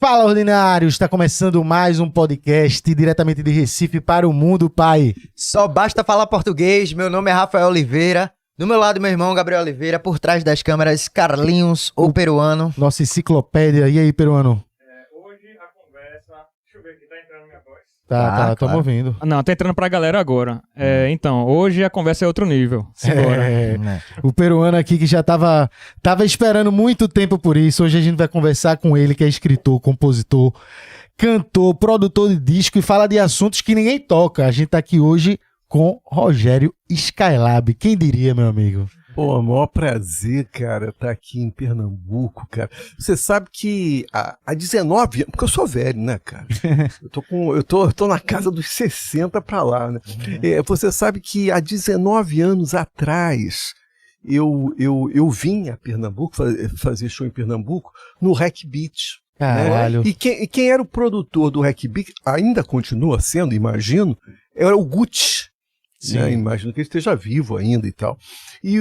Fala, ordinários! Está começando mais um podcast diretamente de Recife para o mundo, pai. Só basta falar português. Meu nome é Rafael Oliveira. Do meu lado, meu irmão Gabriel Oliveira. Por trás das câmeras, Carlinhos, o peruano. Nossa enciclopédia. E aí, peruano? Hoje a conversa... Deixa eu ver aqui, tá entrando minha voz. Tá, tamo ouvindo. Não, tá entrando pra galera agora. Então, hoje a conversa é outro nível. Simbora. O peruano aqui que já tava esperando muito tempo por isso. Hoje a gente vai conversar com ele, que é escritor, compositor, cantor, produtor de disco e fala de assuntos que ninguém toca. A gente tá aqui hoje com Rogério Skylab. Quem diria, meu amigo? Pô, maior prazer, cara, estar aqui em Pernambuco, cara. Você sabe que há 19 anos, porque eu sou velho, né, cara? Eu tô na casa dos 60 pra lá, né? Você sabe que há 19 anos atrás eu vim a Pernambuco, fazer show em Pernambuco, no Rec Beat. Caralho. Né? E quem era o produtor do Rec Beat, ainda continua sendo, imagino, era o Gucci. Né? Imagino que ele esteja vivo ainda e tal. E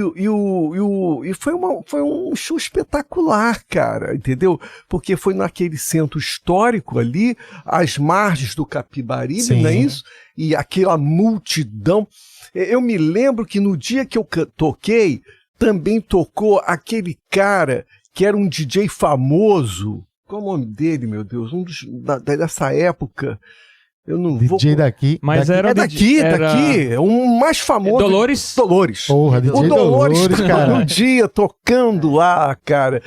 foi um show espetacular, cara, entendeu? Porque foi naquele centro histórico ali, às margens do Capibaribe, não é isso? E aquela multidão. Eu me lembro que no dia que eu toquei, também tocou aquele cara que era um DJ famoso. Qual o nome dele, meu Deus? Dessa época. Eu não DJ vou... daqui. Mas daqui. era daqui. Um mais famoso. Dolores? Porra, DJ o Dolores, cara. um dia tocando lá, cara.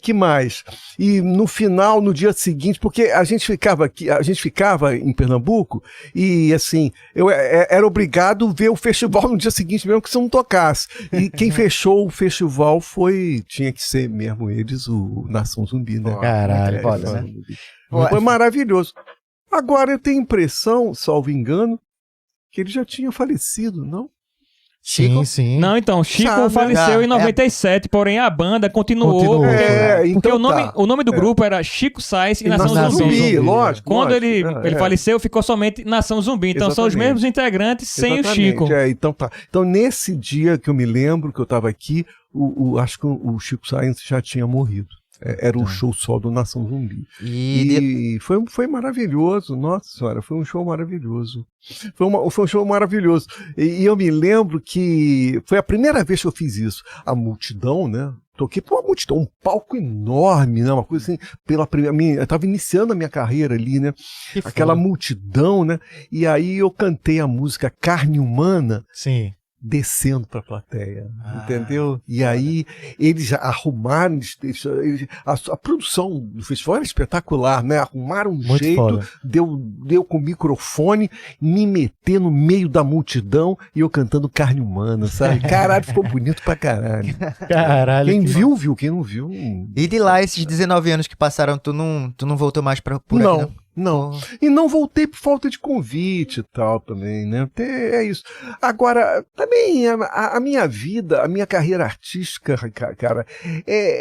Que mais? E no final, no dia seguinte, porque a gente ficava em Pernambuco e assim, eu era obrigado a ver o festival no dia seguinte, mesmo que você não tocasse. E quem fechou o festival tinha que ser mesmo eles, o Nação Zumbi, né? Caralho, foda, né? Foi maravilhoso. Agora eu tenho a impressão, salvo engano, que ele já tinha falecido, não? Chico? Sim. Não, então, Chico faleceu em 97, porém a banda continuou. Porque o nome do grupo era Chico Sainz e Nação Zumbi. Lógico. Quando ele faleceu, ficou somente Nação Zumbi. Então são os mesmos integrantes sem o Chico. Então tá. Então nesse dia que eu me lembro que eu estava aqui, acho que o Chico Sainz já tinha morrido. Era o show só do Nação Zumbi. E foi maravilhoso, nossa senhora, foi um show maravilhoso. Foi um show maravilhoso. E eu me lembro que foi a primeira vez que eu fiz isso. A multidão, né? Toquei pra uma multidão, um palco enorme, né? Uma coisa assim, eu tava iniciando a minha carreira ali, né? Aquela multidão, né? E aí eu cantei a música Carne Humana. Sim. Descendo pra plateia, entendeu? E aí eles arrumaram, a produção do festival era espetacular, né? Arrumaram um muito jeito, foda. deu com o microfone, me meter no meio da multidão e eu cantando Carne Humana, sabe? Caralho, ficou bonito pra caralho. Caralho. Quem viu, quem não viu... E de lá, esses 19 anos que passaram, tu não voltou mais por aqui, não? Não. E não voltei por falta de convite e tal também, né? É isso. Agora, também a minha vida, a minha carreira artística, cara,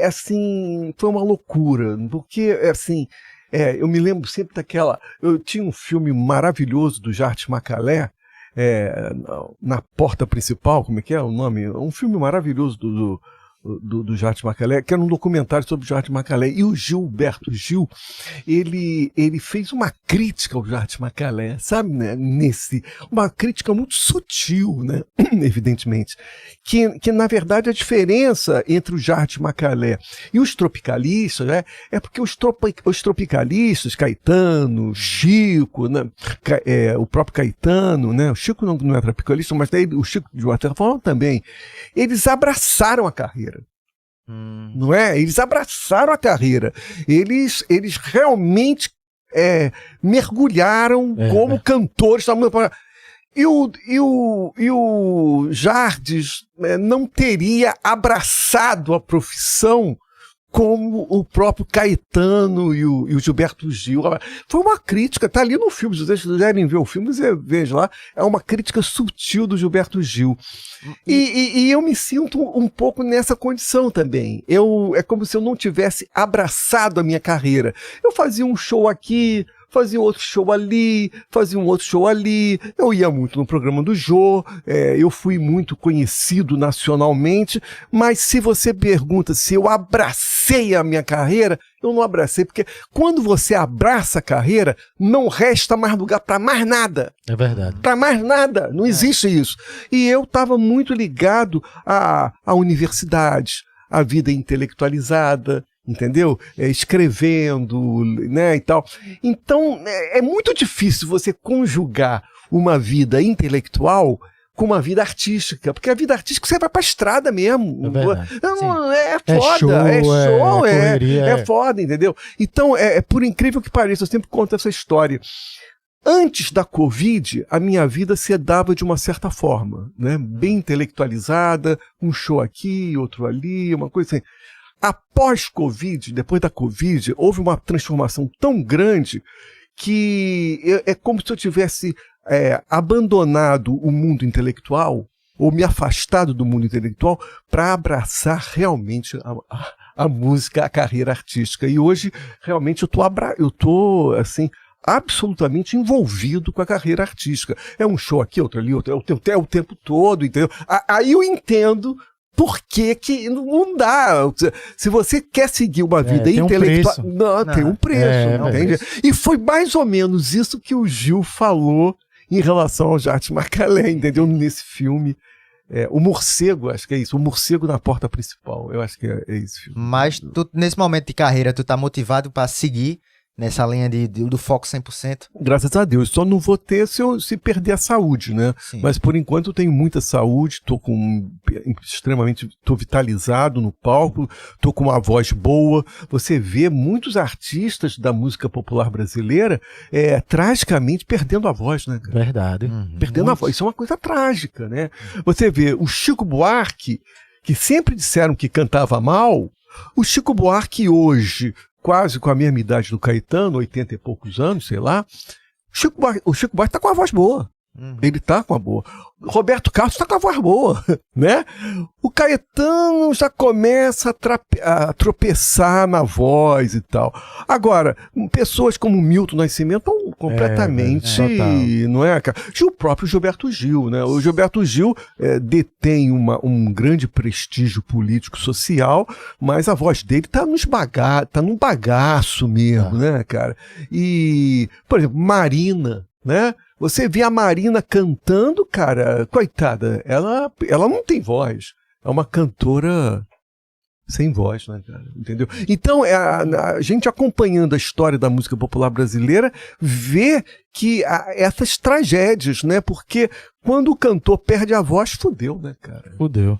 assim, foi uma loucura. Porque, assim, eu me lembro sempre daquela... Eu tinha um filme maravilhoso do Jarte Macalé, na porta principal, como é que é o nome? Um filme maravilhoso do Jarte Macalé, que era um documentário sobre o Jarte Macalé. E o Gilberto Gil, ele fez uma crítica ao Jarte Macalé, sabe, né? Uma crítica muito sutil, né? Evidentemente. Que, na verdade, a diferença entre o Jarte Macalé e os tropicalistas, né? É porque os tropicalistas, Caetano, Chico, né? O próprio Caetano, né? O Chico não é tropicalista, mas daí o Chico de Waterfall também. Eles abraçaram a carreira. Não é? Eles abraçaram a carreira. Eles realmente mergulharam como cantores. E o Jardes não teria abraçado a profissão como o próprio Caetano e o Gilberto Gil. Foi uma crítica, tá ali no filme, se vocês quiserem ver o filme, você veja lá, é uma crítica sutil do Gilberto Gil. E eu me sinto um pouco nessa condição também. É como se eu não tivesse abraçado a minha carreira. Eu fazia um show aqui, fazia outro show ali, fazia um outro show ali, eu ia muito no programa do Jô, eu fui muito conhecido nacionalmente, mas se você pergunta se eu abracei abracei a minha carreira, eu não abracei, porque quando você abraça a carreira, não resta mais lugar para mais nada. É verdade. Para mais nada, não existe isso. E eu estava muito ligado à universidade, à vida intelectualizada, entendeu? Escrevendo, né, e tal. Então, é muito difícil você conjugar uma vida intelectual com uma vida artística, porque a vida artística você vai pra estrada mesmo. É foda, é foda, entendeu? Então, por incrível que pareça, eu sempre conto essa história. Antes da Covid, a minha vida se dava de uma certa forma, né? Bem intelectualizada, um show aqui, outro ali, uma coisa assim. Após Covid, depois da Covid, houve uma transformação tão grande que é como se eu tivesse abandonado o mundo intelectual, ou me afastado do mundo intelectual, para abraçar realmente a música, a carreira artística. E hoje, realmente, eu tô assim, absolutamente envolvido com a carreira artística. É um show aqui, outro ali, outro, é o tempo todo, entendeu? Aí eu entendo por que não dá. Se você quer seguir uma vida intelectual... Tem um preço, entende? E foi mais ou menos isso que o Gil falou em relação ao Jacques Macalé, entendeu? Nesse filme. O morcego, acho que é isso. O morcego na porta principal. Eu acho que é isso. Mas tu, nesse momento de carreira, tu tá motivado para seguir nessa linha do foco 100%? Graças a Deus. Só não vou ter se perder a saúde, né? Sim. Mas por enquanto eu tenho muita saúde, tô vitalizado no palco, tô com uma voz boa. Você vê muitos artistas da música popular brasileira tragicamente perdendo a voz, né, cara? Verdade. Perdendo a voz. Isso é uma coisa trágica, né? Você vê o Chico Buarque, que sempre disseram que cantava mal, o Chico Buarque hoje, quase com a mesma idade do Caetano, 80 e poucos anos, sei lá, o Chico Buarque tá com a voz boa. Ele tá com a boa. Roberto Carlos tá com a voz boa, né? O Caetano já começa a tropeçar na voz e tal. Agora, pessoas como Milton Nascimento estão completamente, não é, cara? O próprio Gilberto Gil, né? O Gilberto Gil detém um grande prestígio político-social, mas a voz dele tá num bagaço mesmo, né, cara? E, por exemplo, Marina, né? Você vê a Marina cantando, cara, coitada, ela não tem voz. É uma cantora sem voz, né, cara? Entendeu? Então, a gente acompanhando a história da música popular brasileira, vê que essas tragédias, né? Porque quando o cantor perde a voz, fudeu, né, cara? Fudeu,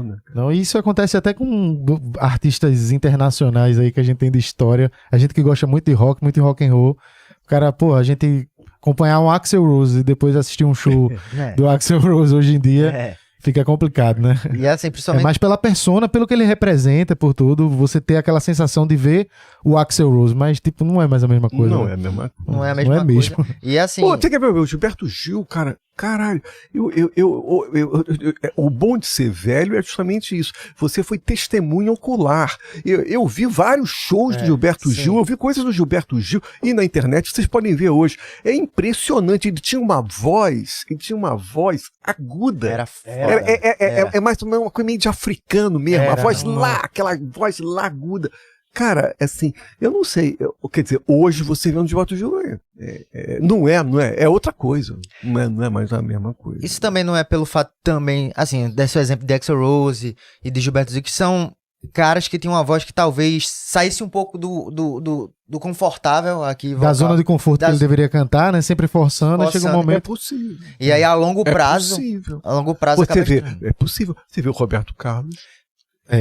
né? Cara? Não, isso acontece até com artistas internacionais aí que a gente tem de história. A gente que gosta muito de rock and roll. O cara, a gente acompanhar um Axl Rose e depois assistir um show do Axl Rose hoje em dia, fica complicado, né? E assim, principalmente... É mais pela persona, pelo que ele representa, por tudo, você ter aquela sensação de ver o Axl Rose, mas tipo, não é mais a mesma coisa. Não é a mesma coisa. Não é a mesma coisa. Mesmo. E assim... Você quer ver o Gilberto Gil, cara? Caralho, o bom de ser velho é justamente isso. Você foi testemunha ocular. Eu vi vários shows do Gilberto Gil, eu vi coisas do Gilberto Gil e na internet, vocês podem ver hoje. É impressionante, ele tinha uma voz aguda. Era foda. É mais uma coisa meio de africano mesmo, aquela voz lá aguda. Cara, assim, eu não sei, quer dizer, hoje você vê um Gilberto Gil, não é outra coisa, não é mais a mesma coisa. Isso também não é pelo fato também, assim, desse o exemplo de Axl Rose e de Gilberto Gil, que são caras que tinham uma voz que talvez saísse um pouco do confortável aqui. Da zona de conforto que ele deveria cantar, né, sempre forçando, chega um momento... É possível. E aí a longo prazo... A longo prazo você vê, é possível. Você vê o Roberto Carlos...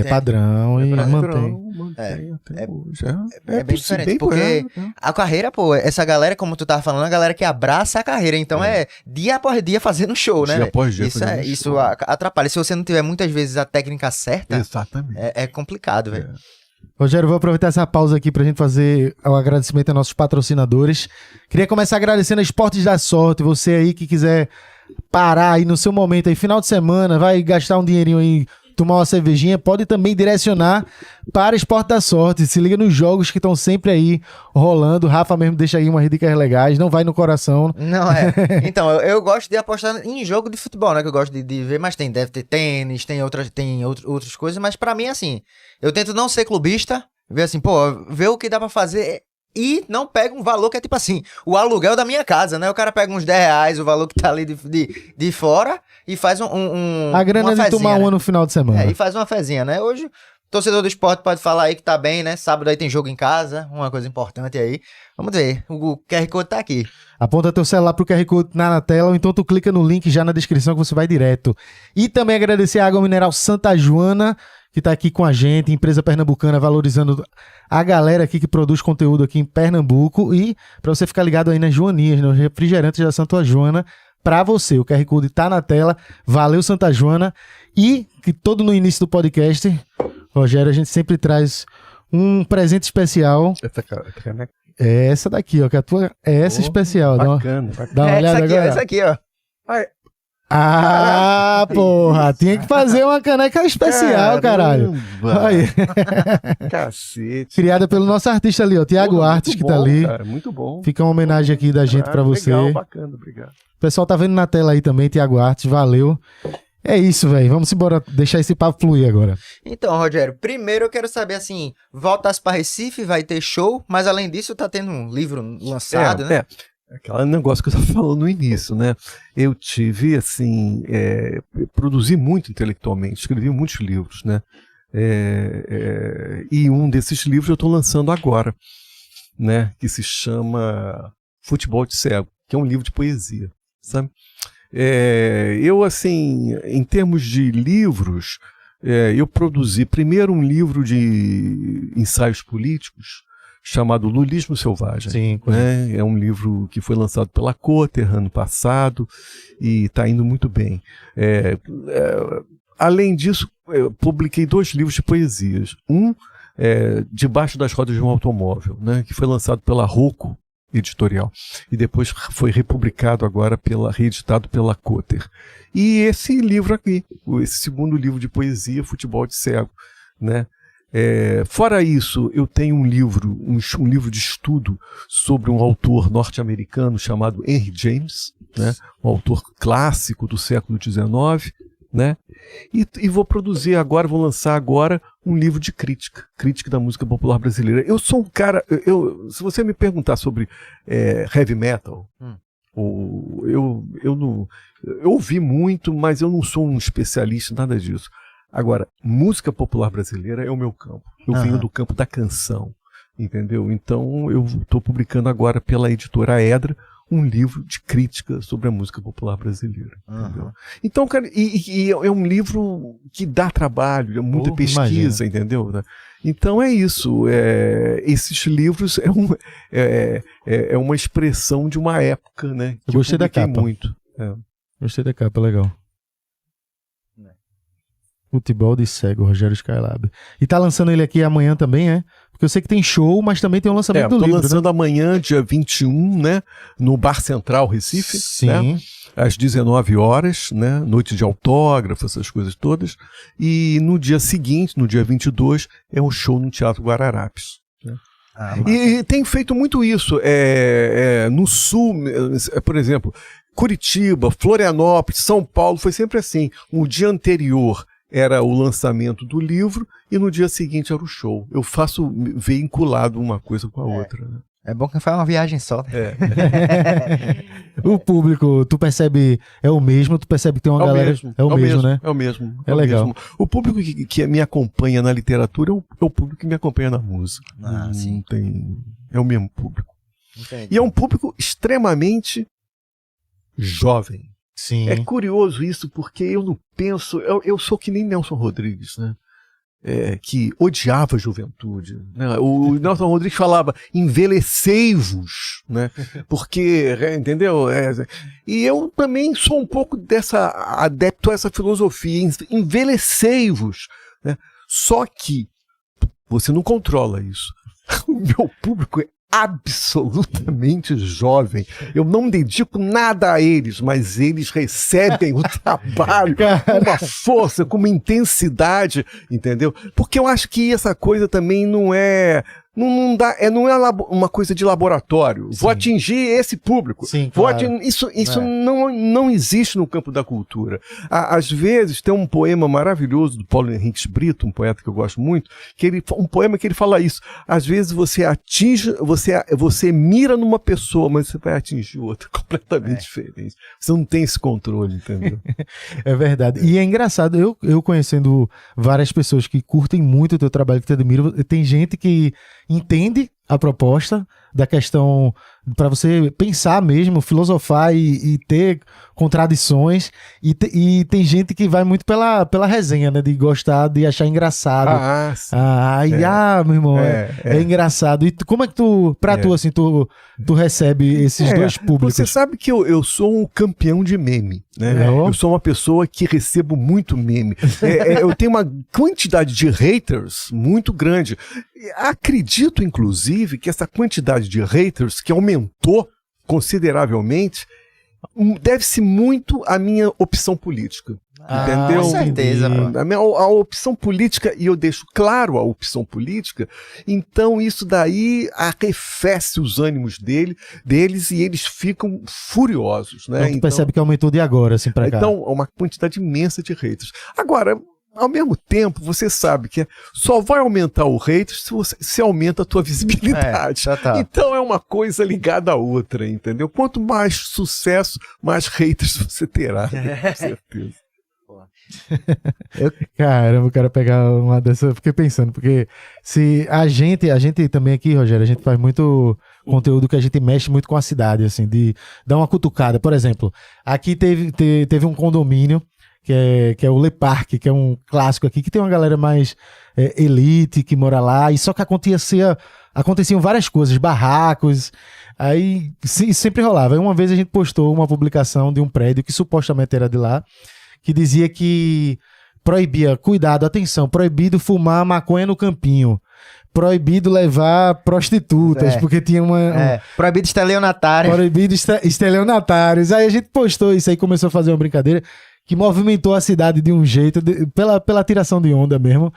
padrão e mantém até hoje. É bem diferente, porque a carreira, essa galera, como tu tava falando, a galera que abraça a carreira, então dia após dia fazendo show, né? Dia após dia isso atrapalha. Se você não tiver muitas vezes a técnica certa, exatamente. É complicado, velho. Rogério, vou aproveitar essa pausa aqui pra gente fazer o agradecimento a nossos patrocinadores. Queria começar agradecendo a Esportes da Sorte, você aí que quiser parar aí no seu momento aí, final de semana, vai gastar um dinheirinho aí tomar uma cervejinha, pode também direcionar para Esporte da Sorte. Se liga nos jogos que estão sempre aí rolando. Rafa mesmo deixa aí umas dicas legais, não vai no coração. Não, Então, eu gosto de apostar em jogo de futebol, né? Que eu gosto de ver, mas deve ter tênis, tem outras coisas, mas pra mim, assim, eu tento não ser clubista, ver assim, ver o que dá pra fazer e não pega um valor que é tipo assim, o aluguel da minha casa, né? O cara pega uns R$10, o valor que tá ali de fora, e faz a grana uma de fezinha, tomar uma no final de semana. e faz uma fezinha, né? Hoje, torcedor do esporte pode falar aí que tá bem, né? Sábado aí tem jogo em casa, uma coisa importante aí. Vamos ver, o QR Code tá aqui. Aponta teu celular pro QR Code na tela, ou então tu clica no link já na descrição que você vai direto. E também agradecer a Água Mineral Santa Joana, que tá aqui com a gente, empresa pernambucana, valorizando a galera aqui que produz conteúdo aqui em Pernambuco. E para você ficar ligado aí nas Joaninhas, nos refrigerantes da Santa Joana, para você. O QR Code tá na tela. Valeu, Santa Joana. E que todo no início do podcast, Rogério, a gente sempre traz um presente especial. Essa caneca. É essa daqui, ó, que a tua é essa especial. Bacana. Dá uma olhada agora. Essa aqui, ó. Porra, tinha que fazer uma caneca especial, caralho. Aí. Cacete. Criada pelo nosso artista ali, ó, Tiago Artes, que tá ali. Cara, muito bom. Fica uma homenagem aqui da gente pra você. Legal, bacana, obrigado. O pessoal tá vendo na tela aí também, Tiago Artes, valeu. É isso, velho. Vamos embora, deixar esse papo fluir agora. Então, Rogério, primeiro eu quero saber, assim, voltas para Recife, vai ter show, mas além disso tá tendo um livro lançado, né? Aquele negócio que eu estava falando no início, né? Eu tive, assim, produzi muito intelectualmente, escrevi muitos livros, né? E um desses livros eu estou lançando agora, né? Que se chama Futebol de Cego, que é um livro de poesia, sabe? Eu, assim, em termos de livros, eu produzi primeiro um livro de ensaios políticos, chamado Lulismo Selvagem. Sim, né? É um livro que foi lançado pela Cotter ano passado e está indo muito bem. Além disso, eu publiquei 2 livros de poesias. Um, Debaixo das Rodas de um Automóvel, né? Que foi lançado pela Rocco Editorial e depois foi republicado agora, reeditado pela Cotter. E esse livro aqui, esse segundo livro de poesia, Futebol de Cego, né? Fora isso, eu tenho um livro de estudo sobre um autor norte-americano chamado Henry James, né? Um autor clássico do século XIX, né? E vou lançar agora um livro de crítica da música popular brasileira. Eu sou um cara, se você me perguntar sobre heavy metal, eu ouvi muito, mas eu não sou um especialista, nada disso. Agora, música popular brasileira é o meu campo. Eu venho do campo da canção, entendeu? Então, eu estou publicando agora pela editora Edra um livro de crítica sobre a música popular brasileira. Entendeu? Então, cara, e é um livro que dá trabalho, é muita pesquisa, entendeu? Então é isso. Esses livros é uma expressão de uma época, né? Eu gostei da capa. Muito. Gostei da capa, legal. Futebol de Cego, Rogério Skylab. E tá lançando ele aqui amanhã também, é? Porque eu sei que tem show, mas também tem um lançamento do livro. Tô lançando amanhã, dia 21, né? No Bar Central Recife. Sim. Né? Às 19 horas, né? Noite de autógrafo, essas coisas todas. E no dia seguinte, no dia 22, é um show no Teatro Guararapes. Né? E tem feito muito isso. No Sul, por exemplo, Curitiba, Florianópolis, São Paulo, foi sempre assim. O dia anterior era o lançamento do livro e no dia seguinte era o show. Eu faço vinculado uma coisa com a outra. Né? É bom que faz uma viagem só. O público, tu percebe, é o mesmo? Tu percebe que tem uma galera... É o mesmo, né? É o mesmo. É legal. Mesmo. O público que me acompanha na literatura é o público que me acompanha na música. Sim. É o mesmo público. Entendi. E é um público extremamente jovem. Sim. É curioso isso, porque eu não penso... Eu sou que nem Nelson Rodrigues, né? Que odiava a juventude. Né? O Nelson Rodrigues falava, envelhecei-vos, né? Porque, entendeu? E eu também sou um pouco adepto a essa filosofia, envelhecei-vos. Né? Só que você não controla isso. O meu público é absolutamente jovem. Eu não dedico nada a eles, mas eles recebem o trabalho com uma força, com uma intensidade, entendeu? Porque eu acho que essa coisa também não é uma coisa de laboratório. Sim. Vou atingir esse público. Sim, claro. Isso não existe no campo da cultura. Às vezes tem um poema maravilhoso do Paulo Henrique Brito, um poeta que eu gosto muito, um poema que ele fala isso. Às vezes você atinge, você mira numa pessoa, mas você vai atingir outra completamente diferente. Você não tem esse controle, entendeu? É verdade. E é engraçado, eu conhecendo várias pessoas que curtem muito o teu trabalho, que te admiram, tem gente que entende a proposta da questão para você pensar mesmo, filosofar e ter contradições, e tem gente que vai muito pela resenha, né, de gostar, de achar engraçado. Meu irmão, é engraçado. E como é que tu assim, tu recebe esses dois públicos? Você sabe que eu sou um campeão de meme, né? Eu sou uma pessoa que recebo muito meme. Eu tenho uma quantidade de haters muito grande. Acredito, inclusive, que essa quantidade de haters que aumentou consideravelmente deve-se muito à minha opção política. Entendeu? Com certeza, A opção política, e eu deixo claro a opção política, então isso daí arrefece os ânimos deles e eles ficam furiosos, né? Então tu percebe que aumentou de agora, assim, pra cá. Então, uma quantidade imensa de haters. Agora, ao mesmo tempo, você sabe que só vai aumentar o hate se aumenta a tua visibilidade. Então é uma coisa ligada à outra, entendeu? Quanto mais sucesso, mais haters você terá, com certeza. Caramba, eu quero pegar uma dessa. Eu fiquei pensando, porque se a gente também aqui, Rogério, a gente faz muito conteúdo que a gente mexe muito com a cidade, assim, de dar uma cutucada. Por exemplo, aqui teve um condomínio que é o Le Parque, que é um clássico aqui, que tem uma galera mais elite que mora lá, e só que aconteciam várias coisas, barracos, aí sempre rolava. Aí uma vez a gente postou uma publicação de um prédio que supostamente era de lá, que dizia que proibia, cuidado, atenção, proibido fumar maconha no campinho, proibido levar prostitutas, porque tinha proibido estelionatário. Proibido estelionatários. Aí a gente postou isso aí, começou a fazer uma brincadeira que movimentou a cidade de um jeito, pela tiração de onda mesmo.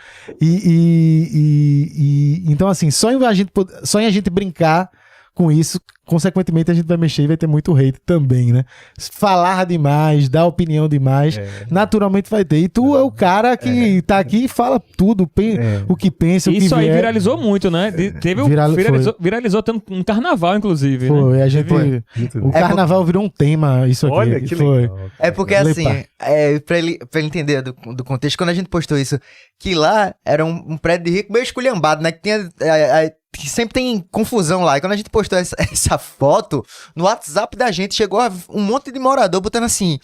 Então, assim, só em a gente brincar com isso, consequentemente a gente vai mexer e vai ter muito hate também, né? Falar demais, dar opinião demais, naturalmente vai ter. E tu é o cara que tá aqui e fala tudo, o que pensa, o que Isso aí vier. viralizou muito, né? Viralizou tanto um carnaval, inclusive. Foi, né? O carnaval virou um tema, isso aqui. Olha que foi. legal. É porque assim, pra ele entender do contexto, quando a gente postou isso, que lá era um prédio de rico meio esculhambado, né? Que tinha... que sempre tem confusão lá. E quando a gente postou essa foto, no WhatsApp da gente chegou um monte de morador botando assim: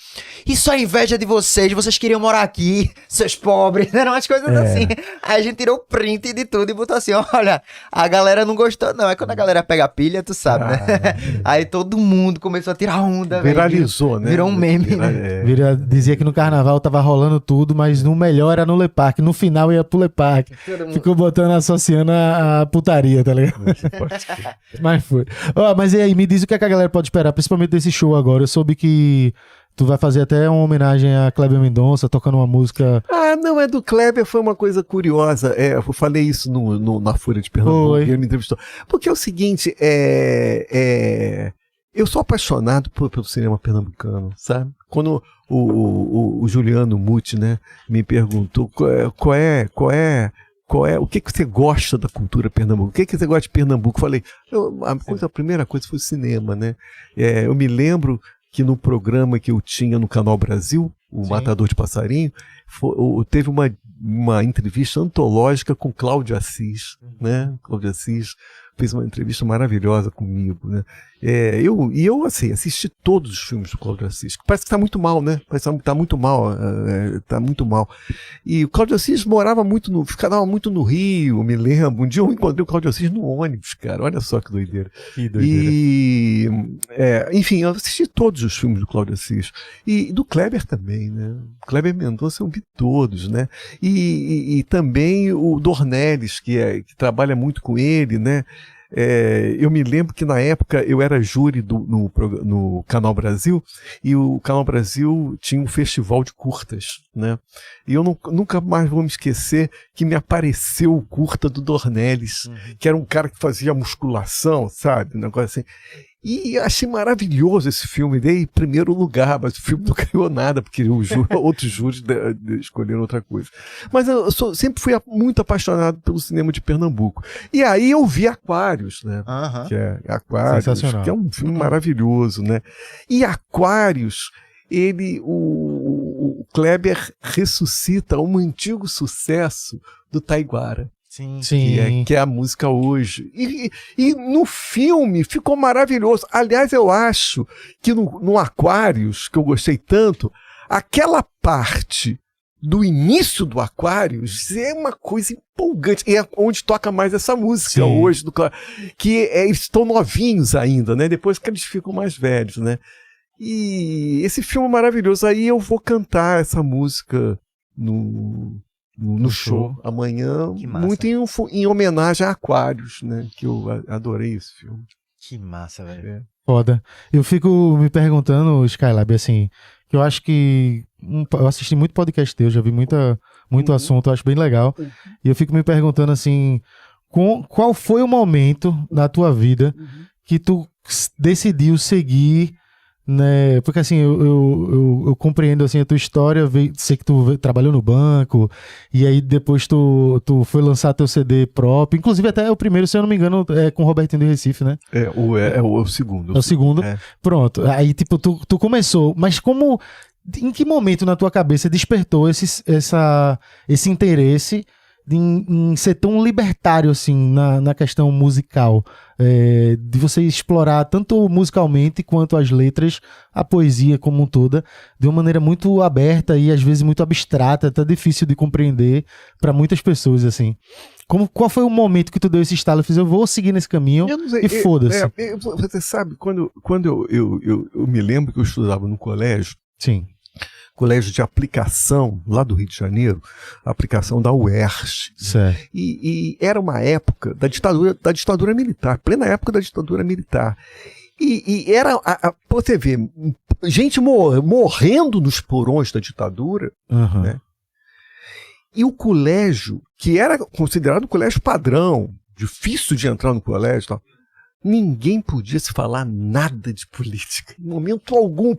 isso é inveja de vocês queriam morar aqui, seus pobres. Eram umas coisas assim. Aí a gente tirou o print de tudo e botou assim: olha, a galera não gostou não. É quando a galera pega a pilha, tu sabe, né? Aí todo mundo começou a tirar onda. Viralizou, né? Virou um meme, né? Dizia que no carnaval tava rolando tudo, mas no melhor era no Le Parque. No final ia pro Le Parque. Ficou botando, associando a putaria, tá ligado? Mas foi. Mas e aí, me diz o que a galera pode esperar, principalmente desse show agora. Eu soube que tu vai fazer até uma homenagem a Kleber Mendonça, tocando uma música... Não, do Kleber foi uma coisa curiosa. Eu falei isso na Folha de Pernambuco, ele me entrevistou. Porque é o seguinte, eu sou apaixonado pelo cinema pernambucano, sabe? Quando o Juliano Muti, né, me perguntou o que você gosta da cultura Pernambuco? O que você gosta de Pernambuco? Falei, a primeira coisa foi o cinema, né? Eu me lembro que no programa que eu tinha no Canal Brasil, o Matador de Passarinho, teve uma entrevista antológica com Cláudio Assis, né? Cláudio Assis fez uma entrevista maravilhosa comigo, né? Eu assim, assisti todos os filmes do Cláudio Assis. Parece que tá muito mal, né? Parece que tá muito mal. Tá muito mal. E o Cláudio Assis ficava muito no Rio, me lembro. Um dia eu encontrei o Cláudio Assis no ônibus, cara. Olha só que doideira. Que doideira. Enfim, eu assisti todos os filmes do Cláudio Assis. E do Kleber também, né? Kleber Mendonça eu vi todos, né? E também o Dornelles, que trabalha muito com ele, né? Eu me lembro que na época eu era júri no Canal Brasil, e o Canal Brasil tinha um festival de curtas, né? E eu nunca mais vou me esquecer que me apareceu o curta do Dornelles, que era um cara que fazia musculação, sabe? Um negócio assim. E achei maravilhoso esse filme, dei primeiro lugar, mas o filme não ganhou nada, porque outros júris escolheram outra coisa. Mas eu sempre fui muito apaixonado pelo cinema de Pernambuco. E aí eu vi Aquários, né? Que é Aquários, que é um filme maravilhoso, né? E Aquários, o Kleber ressuscita um antigo sucesso do Taiguara. Sim. Que é a música hoje. E no filme ficou maravilhoso. Aliás, eu acho que no Aquários, que eu gostei tanto, aquela parte do início do Aquários é uma coisa empolgante. E é onde toca mais essa música hoje, que eles estão novinhos ainda, né? Depois que eles ficam mais velhos, né? E esse filme é maravilhoso. Aí eu vou cantar essa música no show amanhã, muito em homenagem a Aquários, né? Que eu adorei esse filme. Que massa, velho. Foda. Eu fico me perguntando, Skylab, assim, que eu acho que eu assisti muito podcast teu, já vi muito assunto, eu acho bem legal. E eu fico me perguntando, assim, qual foi o momento na tua vida que tu decidiu seguir, né? Porque assim, eu compreendo assim a tua história, sei que tu trabalhou no banco, e aí depois tu foi lançar teu CD próprio, inclusive até o primeiro, se eu não me engano, é com o Robertinho do Recife, né? É o segundo. É o segundo. Pronto. Aí tipo, tu começou, mas em que momento na tua cabeça despertou esse interesse em ser tão libertário assim na questão musical, de você explorar tanto musicalmente quanto as letras, a poesia como um toda, de uma maneira muito aberta e às vezes muito abstrata, até difícil de compreender para muitas pessoas assim. Qual foi o momento que tu deu esse estalo? Eu vou seguir nesse caminho e foda-se. Você sabe, quando eu me lembro que eu estudava no colégio, sim, colégio de aplicação, lá do Rio de Janeiro, a aplicação da UERJ. Certo. E era uma época da ditadura militar, plena época da ditadura militar. E era, você vê, gente morrendo nos porões da ditadura, né? E o colégio, que era considerado um colégio padrão, difícil de entrar no colégio e tal, ninguém podia se falar nada de política, em momento algum.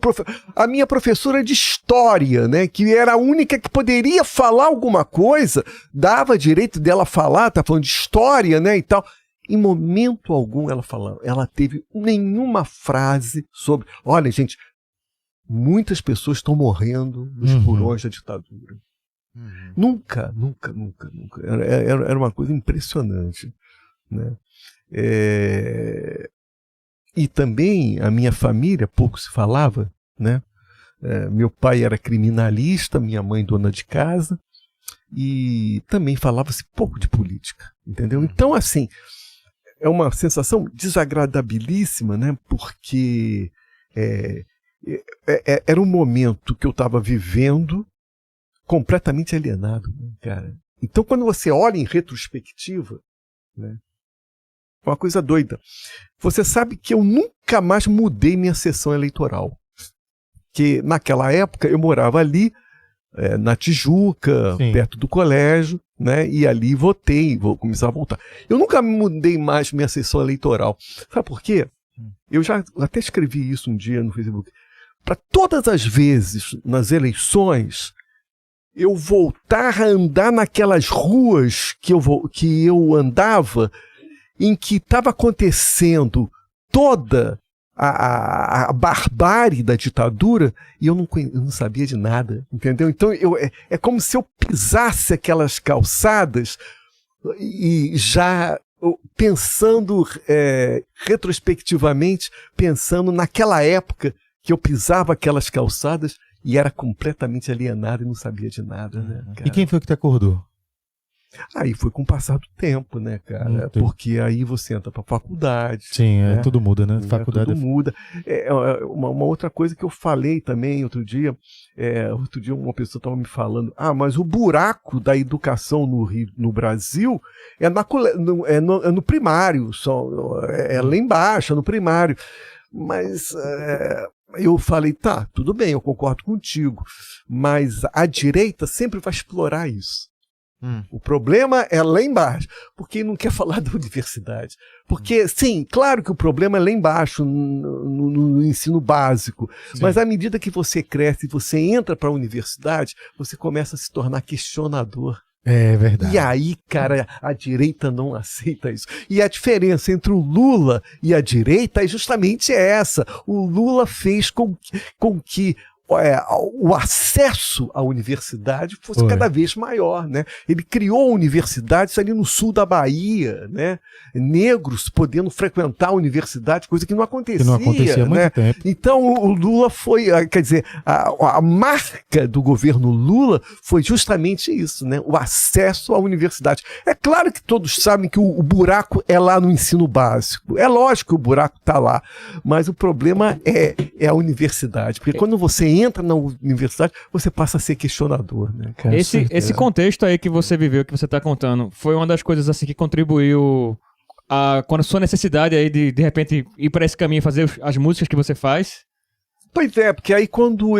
A minha professora de história, né, que era a única que poderia falar alguma coisa, dava direito dela falar, tá falando de história, né, e tal. Em momento algum ela teve nenhuma frase sobre, olha, gente, muitas pessoas estão morrendo nos porões da ditadura. Nunca. Era uma coisa impressionante, né? E também a minha família, pouco se falava, né? Meu pai era criminalista, minha mãe dona de casa, e também falava-se pouco de política, entendeu? Então, assim, é uma sensação desagradabilíssima, né? Porque era um momento que eu estava vivendo completamente alienado, né, cara? Então, quando você olha em retrospectiva, né, uma coisa doida. Você sabe que eu nunca mais mudei minha sessão eleitoral. Que naquela época eu morava ali, na Tijuca, sim, perto do colégio, né? E ali votei, vou começar a voltar. Eu nunca mudei mais minha sessão eleitoral. Sabe por quê? Eu já até escrevi isso um dia no Facebook. Para todas as vezes nas eleições, eu voltar a andar naquelas ruas que eu andava, em que estava acontecendo toda a barbárie da ditadura, e eu não sabia de nada, entendeu? Então é como se eu pisasse aquelas calçadas e já pensando retrospectivamente, pensando naquela época que eu pisava aquelas calçadas e era completamente alienado e não sabia de nada, né, cara? E quem foi que te acordou? Aí foi com o passar do tempo, né, cara? Porque aí você entra pra faculdade. Sim, né? Tudo muda, né? Faculdade. Tudo muda. Uma outra coisa que eu falei também outro dia uma pessoa estava me falando, mas o buraco da educação no Brasil é no primário, lá embaixo, no primário. Mas eu falei, tá, tudo bem, eu concordo contigo, mas a direita sempre vai explorar isso. O problema é lá embaixo, porque não quer falar da universidade. Porque, sim, claro que o problema é lá embaixo, no ensino básico, sim. Mas à medida que você cresce e você entra para a universidade, você começa a se tornar questionador. É verdade. E aí, cara, a direita não aceita isso. E a diferença entre o Lula e a direita é justamente essa. O Lula fez com que o acesso à universidade fosse cada vez maior, né? Ele criou universidades ali no sul da Bahia, né? Negros podendo frequentar a universidade, coisa que não acontecia. Que não acontecia há muito tempo. Então o Lula foi, quer dizer, a marca do governo Lula foi justamente isso, né? O acesso à universidade. É claro que todos sabem que o buraco é lá no ensino básico. É lógico que o buraco está lá, mas o problema é a universidade, porque quando você entra na universidade, você passa a ser questionador, né? Esse contexto aí que você viveu, que você está contando, foi uma das coisas assim que contribuiu com a sua necessidade aí de repente ir para esse caminho e fazer as músicas que você faz? Pois é, porque aí quando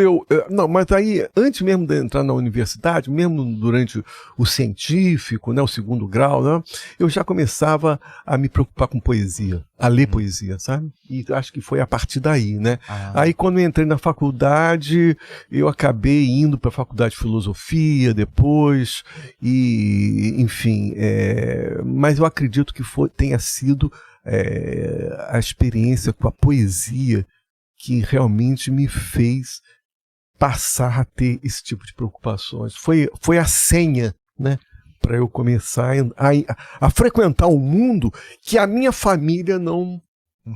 mas aí, antes mesmo de entrar na universidade, mesmo durante o científico, né, o segundo grau, né, eu já começava a me preocupar com poesia, a ler poesia, sabe? E acho que foi a partir daí, né? Aí quando eu entrei na faculdade, eu acabei indo para a faculdade de filosofia depois, e enfim, mas eu acredito que tenha sido a experiência com a poesia que realmente me fez passar a ter esse tipo de preocupações. Foi a senha, né, para eu começar a frequentar um mundo que a minha família não,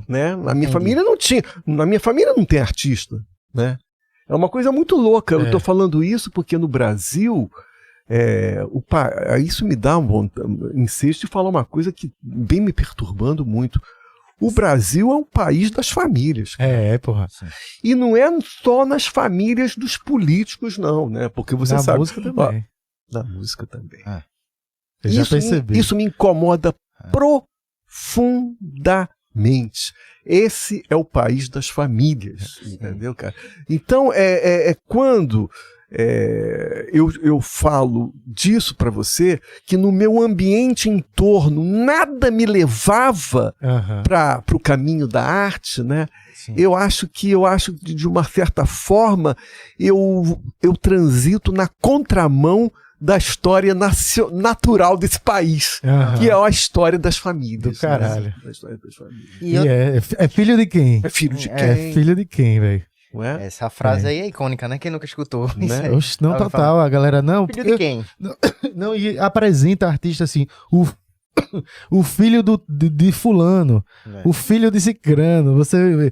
né, na minha família não tinha, na minha família não tem artista, né? É uma coisa muito louca. Eu estou falando isso porque no Brasil isso me dá insisto de falar uma coisa que vem me perturbando muito. O Brasil é um país das famílias. Porra. E não é só nas famílias dos políticos, não, né? Porque você sabe... Música também. Na música também. Eu já percebi. Isso me incomoda profundamente. Esse é o país das famílias, entendeu, cara? Então, quando... eu falo disso para você, que no meu ambiente em torno nada me levava para o caminho da arte, né? Eu acho que de uma certa forma eu transito na contramão da história natural desse país, que é a história das famílias. Do caralho. Né? A história das famílias. E é filho de quem? É filho de quem? É filho de quem, velho? Essa frase aí é icônica, né? Quem nunca escutou? Né? Oxe, não, total, a galera não. Filho de quem? Não, e apresenta artista assim, o filho de fulano, o filho de cicrano, você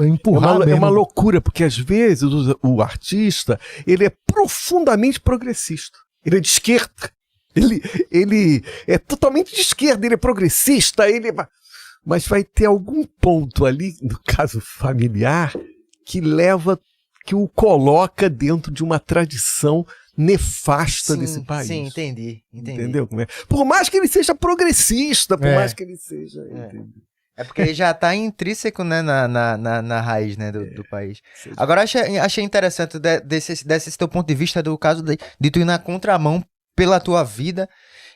empurrar mesmo. É uma loucura, porque às vezes o artista, ele é profundamente progressista, ele é de esquerda, ele é totalmente de esquerda, ele é progressista, mas vai ter algum ponto ali, no caso familiar, que o coloca dentro de uma tradição nefasta desse país. Sim, entendi. Entendeu como é? Por mais que ele seja progressista, por mais que ele seja... É porque ele já está intrínseco, né, na raiz, né, do país. Agora, achei interessante desse teu ponto de vista do caso de tu ir na contramão pela tua vida.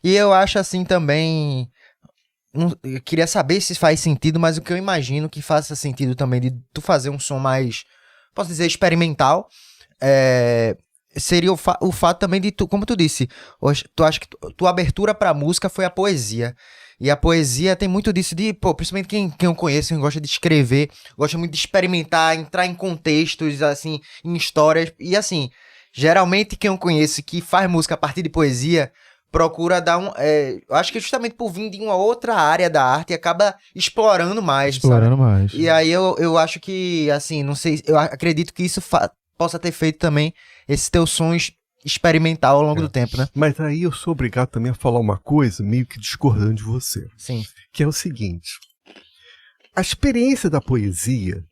E eu acho assim também... Eu queria saber se faz sentido, mas o que eu imagino que faça sentido também de tu fazer um som mais, posso dizer, experimental, seria o fato também de tu, como tu disse, tu acha que tua abertura pra música foi a poesia. E a poesia tem muito disso principalmente quem eu conheço, quem gosta de escrever, gosta muito de experimentar, entrar em contextos, assim, em histórias. E assim, geralmente quem eu conheço que faz música a partir de poesia procura dar eu acho que justamente por vir de uma outra área da arte acaba explorando mais. E aí eu acho que, assim, não sei, eu acredito que isso possa ter feito também esses teus sons experimental ao longo do tempo, né? Mas aí eu sou obrigado também a falar uma coisa meio que discordando de você, Sim. que é o seguinte: a experiência da poesia,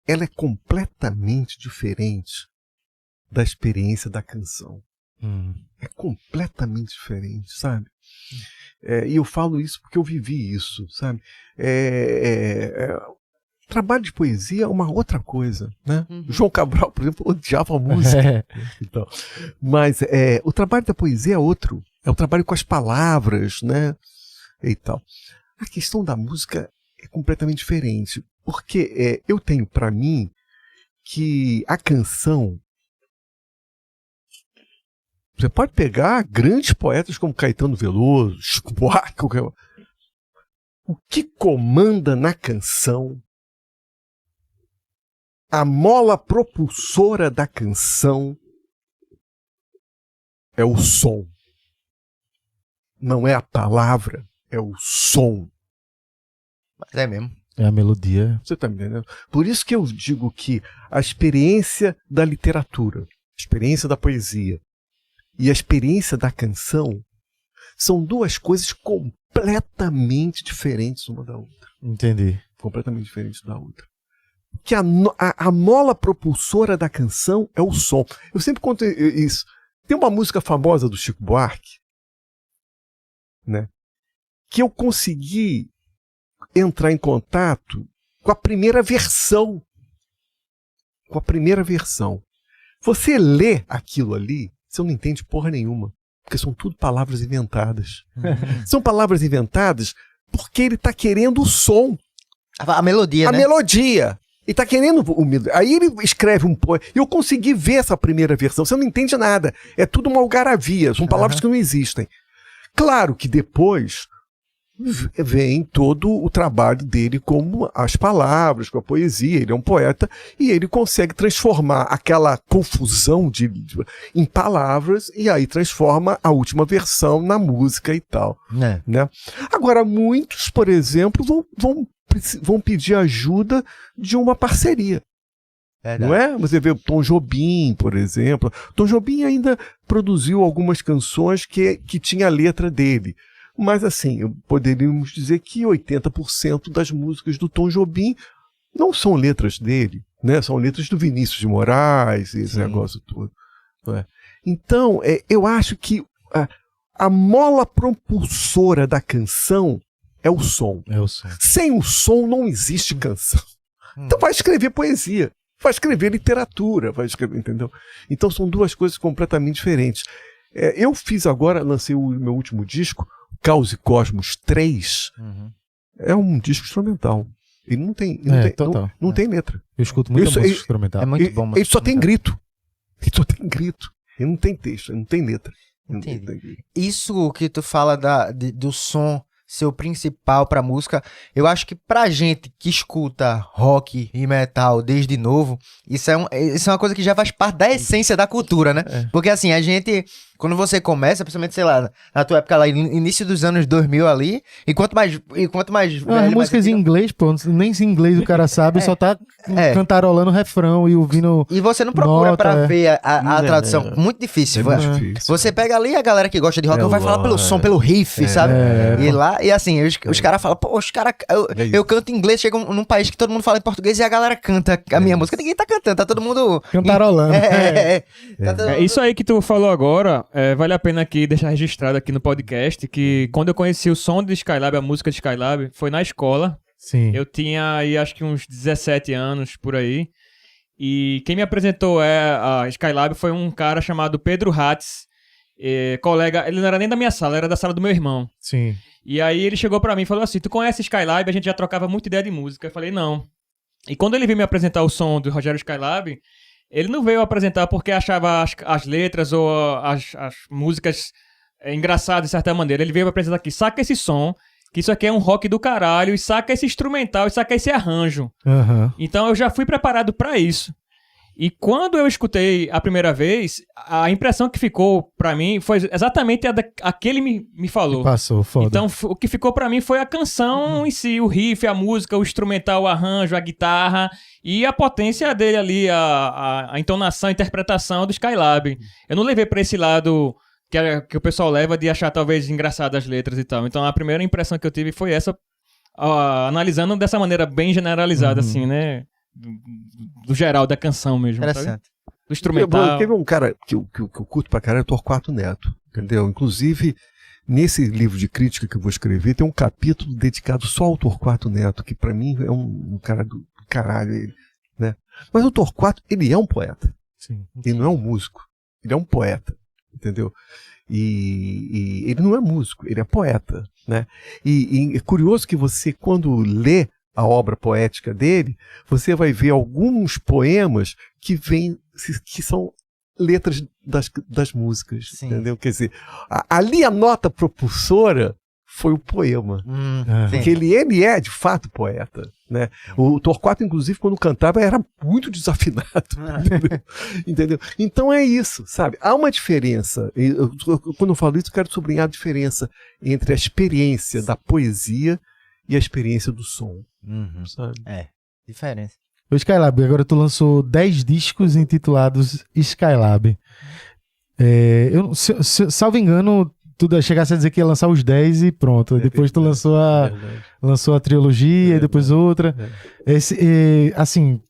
ela é completamente diferente da experiência da canção. É completamente diferente, sabe? E eu falo isso porque eu vivi isso, sabe? Trabalho de poesia é uma outra coisa, né? João Cabral, por exemplo, odiava a música. Então, mas o trabalho da poesia é outro. É o trabalho com as palavras, né? E tal. A questão da música é completamente diferente. Porque eu tenho para mim que a canção... Você pode pegar grandes poetas como Caetano Veloso, Chico Buarque, o que comanda na canção, a mola propulsora da canção é o som. Não é a palavra, é o som. Mas é mesmo. É a melodia. Você está me entendendo? Por isso que eu digo que a experiência da literatura, a experiência da poesia e a experiência da canção são duas coisas completamente diferentes uma da outra. Entendi. Completamente diferentes da outra. Que a mola propulsora da canção é o som. Eu sempre conto isso. Tem uma música famosa do Chico Buarque, né, que eu consegui entrar em contato com a primeira versão. Com a primeira versão. Você lê aquilo ali, você não entende porra nenhuma. Porque são tudo palavras inventadas. São palavras inventadas porque ele está querendo o som. A melodia, A né? melodia. Ele está querendo aí ele escreve um poema. Eu consegui ver essa primeira versão. Você não entende nada. É tudo uma algaravia. São palavras que não existem. Claro que depois vem todo o trabalho dele com as palavras, com a poesia. Ele é um poeta e ele consegue transformar aquela confusão em palavras e aí transforma a última versão na música e tal. Né? Agora, muitos, por exemplo, vão pedir ajuda de uma parceria. Não é? Você vê o Tom Jobim, por exemplo. Tom Jobim ainda produziu algumas canções que tinha a letra dele. Mas assim, poderíamos dizer que 80% das músicas do Tom Jobim não são letras dele, né? São letras do Vinícius de Moraes, esse negócio todo. Não é? Então, eu acho que a mola propulsora da canção é o som. É o som. Sem o som não existe canção. Então vai escrever poesia, vai escrever literatura, vai escrever, entendeu? Então são duas coisas completamente diferentes. Eu lancei o meu último disco, Caos e Cosmos 3, é um disco instrumental. Ele não tem letra. Eu escuto muita música instrumental. É muito bom. Ele só tem grito. Ele só tem grito. Ele não tem texto, ele não tem letra. Entendi. Isso que tu fala do som ser o principal pra música, eu acho que pra gente que escuta rock e metal desde novo, isso é uma coisa que já faz parte da essência da cultura, né? Porque assim, a gente, quando você começa, principalmente, sei lá, na tua época lá, início dos anos 2000 ali, e quanto mais as músicas em inglês, pô, nem se em inglês o cara sabe, só tá cantarolando o refrão e ouvindo. E você não procura pra ver a tradução. Muito difícil. Você pega ali a galera que gosta de rock, vai falar pelo som, pelo riff, sabe? E lá, e assim, os caras falam, pô, eu canto em inglês, chego num país que todo mundo fala em português e a galera canta a minha música. Ninguém tá cantando, tá todo mundo cantarolando. Isso aí que tu falou agora, vale a pena aqui deixar registrado aqui no podcast que quando eu conheci o som de Skylab, a música de Skylab, foi na escola. Sim. Eu tinha aí acho que uns 17 anos por aí. E quem me apresentou a Skylab foi um cara chamado Pedro Hatz, colega, ele não era nem da minha sala, era da sala do meu irmão. Sim. E aí ele chegou pra mim e falou assim, tu conhece Skylab? A gente já trocava muita ideia de música. Eu falei, não. E quando ele veio me apresentar o som do Rogério Skylab, ele não veio apresentar porque achava as letras ou as músicas engraçadas de certa maneira. Ele veio me apresentar aqui, saca esse som, que isso aqui é um rock do caralho, e saca esse instrumental, e saca esse arranjo. Então eu já fui preparado pra isso. E quando eu escutei a primeira vez, a impressão que ficou pra mim foi exatamente a que ele me falou. Passou, foda. Então, o que ficou pra mim foi a canção em si, o riff, a música, o instrumental, o arranjo, a guitarra e a potência dele ali, a entonação, a interpretação do Skylab. Eu não levei pra esse lado que o pessoal leva de achar talvez engraçado as letras e tal. Então, a primeira impressão que eu tive foi essa, analisando dessa maneira bem generalizada, assim, né? Do geral da canção mesmo, sabe? Interessante. Do instrumental. Quer ver um cara que eu curto pra caralho, é Torquato Neto, entendeu? Inclusive, nesse livro de crítica que eu vou escrever, tem um capítulo dedicado só ao Torquato Neto, que pra mim é um cara do caralho, ele, né? Mas o Torquato, ele é um poeta. Sim. Ele não é um músico, ele é um poeta, entendeu? E ele não é músico, ele é poeta, né? E é curioso que você, quando lê a obra poética dele, você vai ver alguns poemas que são letras das músicas, Sim. entendeu? Quer dizer, ali a nota propulsora foi o poema. Sim. Porque ele é, de fato, poeta, né? O Torquato, inclusive, quando cantava, era muito desafinado, entendeu? Então é isso, sabe? Há uma diferença. Quando eu falo isso, eu quero sublinhar a diferença entre a experiência da poesia e a experiência do som, sabe? Diferença. O Skylab, agora tu lançou 10 discos intitulados Skylab. Salvo engano, tu chegasse a dizer que ia lançar os 10 e pronto. Depois tu lançou a trilogia e depois outra. Assim,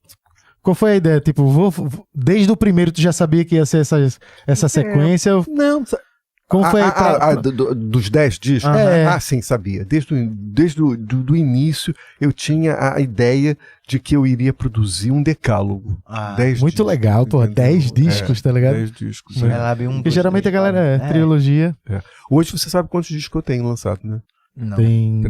qual foi a ideia? Tipo, desde o primeiro tu já sabia que ia ser essa sequência? Não, como foi dos 10 discos? Sim, sabia. Desde o início eu tinha a ideia de que eu iria produzir um decálogo. 10 muito discos, legal, pô. 10 discos, tá ligado? 10 discos. Porque geralmente a galera trilogia. Hoje você sabe quantos discos eu tenho lançado, né? Não. Tem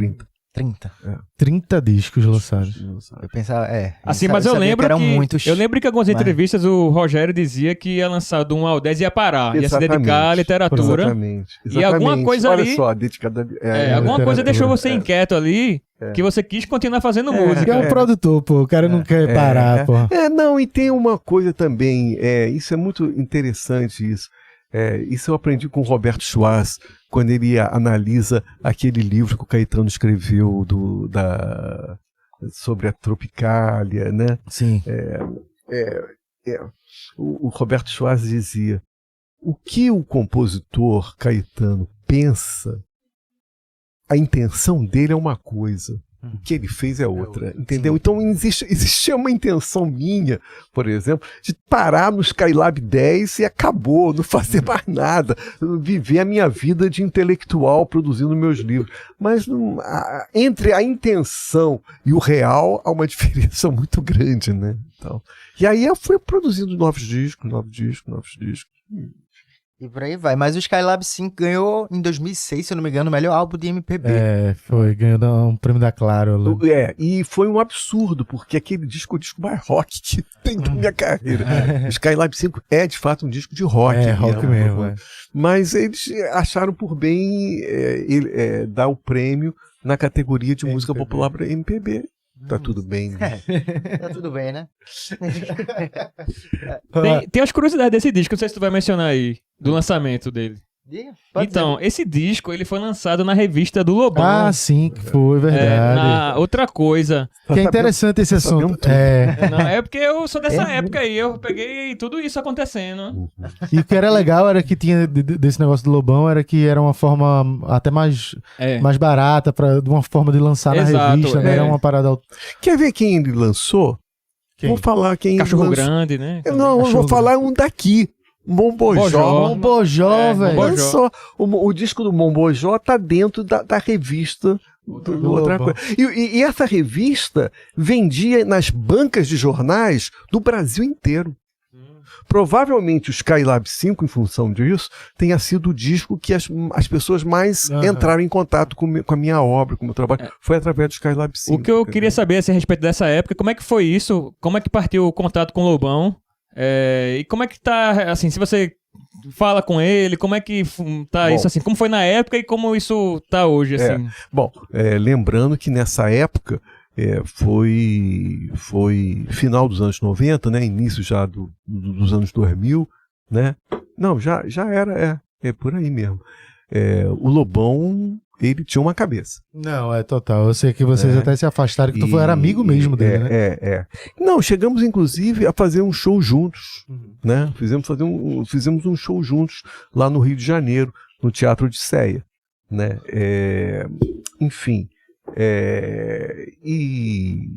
30. 30 discos lançados. Eu pensava, Assim, mas eu lembro eram que muitos. eu lembro que em algumas entrevistas o Rogério dizia que ia lançar do 1 ao 10 e ia parar, ia se dedicar à literatura. Exatamente. E alguma coisa Olha ali- só, dedicada Alguma coisa deixou você inquieto ali, que você quis continuar fazendo Porque música. é um produtor, pô. O cara não quer parar, pô. Não, e tem uma coisa também, isso é muito interessante isso. Isso eu aprendi com o Roberto Schwarz, quando ele analisa aquele livro que o Caetano escreveu sobre a Tropicália, né? Sim. O Roberto Schwarz dizia: o que o compositor Caetano pensa, a intenção dele é uma coisa, o que ele fez é outra, entendeu? Então existe uma intenção minha, por exemplo, de parar no Skylab 10 e acabou, não fazer mais nada, viver a minha vida de intelectual produzindo meus livros. Mas entre a intenção e o real há uma diferença muito grande, né? Então, e aí eu fui produzindo novos discos. E por aí vai. Mas o Skylab 5 ganhou em 2006, se eu não me engano, o melhor álbum de MPB. Foi. Ganhou um prêmio da Claro. E foi um absurdo, porque aquele disco é o disco mais rock que tem na minha carreira. O Skylab 5 é, de fato, um disco de rock. Rock mesmo. Mas eles acharam por bem dar o prêmio na categoria de música popular para MPB. Tá tudo bem, né? Tá tudo bem, né? Tem as curiosidades desse disco, não sei se tu vai mencionar aí, do lançamento dele. Diga, pode Então, esse disco, ele foi lançado na revista do Lobão. Sim, que foi, verdade. Outra coisa. Que é interessante esse assunto. Não, porque eu sou dessa época aí, eu peguei tudo isso acontecendo. E o que era legal era que tinha desse negócio do Lobão, era que era uma forma até mais barata, de uma forma de lançar na revista, né? Era uma parada... Quer ver quem ele lançou? Vou falar quem Cachorro lançou. Grande, né? Não, eu vou falar um daqui. Mombojó, velho. Lançou. O disco do Mombojó tá dentro da revista do Outra Coisa. E essa revista vendia nas bancas de jornais do Brasil inteiro. Provavelmente o Skylab 5, em função disso, tenha sido o disco que as pessoas mais entraram em contato com a minha obra, com o meu trabalho. Foi através do Skylab 5. O que eu queria saber assim, a respeito dessa época, como é que foi isso? Como é que partiu o contato com o Lobão? E como é que tá, assim, se você fala com ele, como é que tá isso, assim, como foi na época e como isso tá hoje, assim? Bom, lembrando que nessa época foi final dos anos 90, né? Início já dos anos 2000, né? Não, já era, é por aí mesmo. O Lobão, ele tinha uma cabeça. Não, é total. Eu sei que vocês até se afastaram, que tu era amigo mesmo dele, né? Não, chegamos inclusive a fazer um show juntos, né? Fizemos um show juntos lá no Rio de Janeiro, no Teatro Odisseia, né? Enfim, e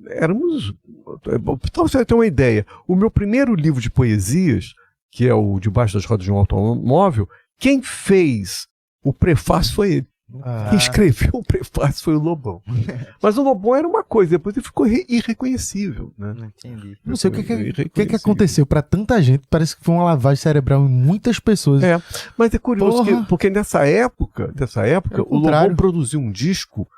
éramos... Então você ter uma ideia, o meu primeiro livro de poesias, que é o Debaixo das Rodas de um Automóvel, quem fez o prefácio foi ele. Quem escreveu o prefácio foi o Lobão. Mas o Lobão era uma coisa, depois ele ficou irreconhecível, né? Não entendi. Não sei o que aconteceu pra tanta gente. Parece que foi uma lavagem cerebral em muitas pessoas. Mas é curioso, porque nessa época o Lobão produziu um disco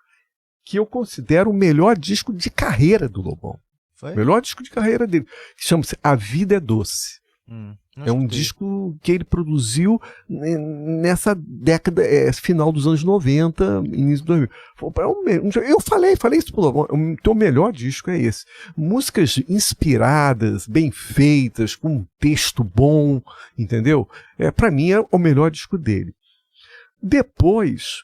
que eu considero o melhor disco de carreira do Lobão. Foi? O melhor disco de carreira dele. Que chama-se A Vida é Doce. É um disco que ele produziu nessa década, final dos anos 90, início de 2000. Eu falei isso pro Lobão, o teu melhor disco é esse. Músicas inspiradas, bem feitas, com um texto bom, entendeu? Pra mim é o melhor disco dele. Depois,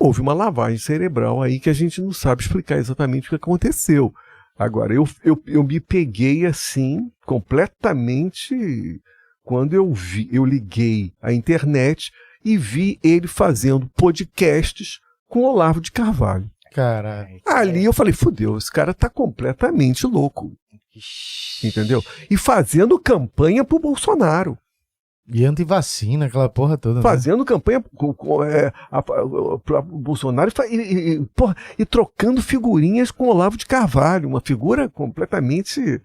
houve uma lavagem cerebral aí que a gente não sabe explicar exatamente o que aconteceu. Agora, eu me peguei assim, completamente, quando eu liguei a internet e vi ele fazendo podcasts com Olavo de Carvalho. Caralho. Ali eu falei, fudeu, esse cara tá completamente louco. Entendeu? E fazendo campanha pro Bolsonaro. E antivacina, aquela porra toda. Fazendo campanha para o Bolsonaro e trocando figurinhas com Olavo de Carvalho, uma figura completamente,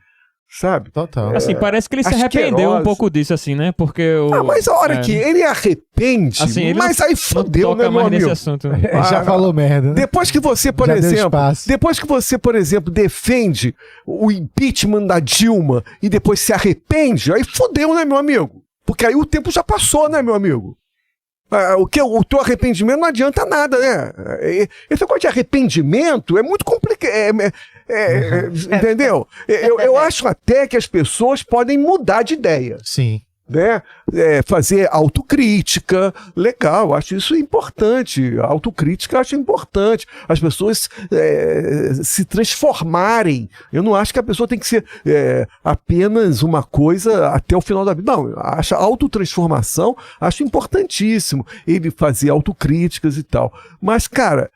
sabe? Total. Assim, parece que ele se arrependeu um pouco disso, assim, né? Porque mas a hora que ele arrepende, assim, ele mas aí fodeu, né, meu amigo? nesse assunto. Já falou merda, né? Depois que você, por exemplo, defende o impeachment da Dilma e depois se arrepende, aí fodeu, né, meu amigo? Porque aí o tempo já passou, né, meu amigo? O teu arrependimento não adianta nada, né? Esse negócio de arrependimento é muito complicado. Entendeu? Eu acho até que as pessoas podem mudar de ideia. Sim. Né? Fazer autocrítica, legal, acho isso importante. A autocrítica eu acho importante. As pessoas se transformarem. Eu não acho que a pessoa tem que ser apenas uma coisa até o final da vida. Não, acho a autotransformação, acho importantíssimo ele fazer autocríticas e tal. Mas, cara,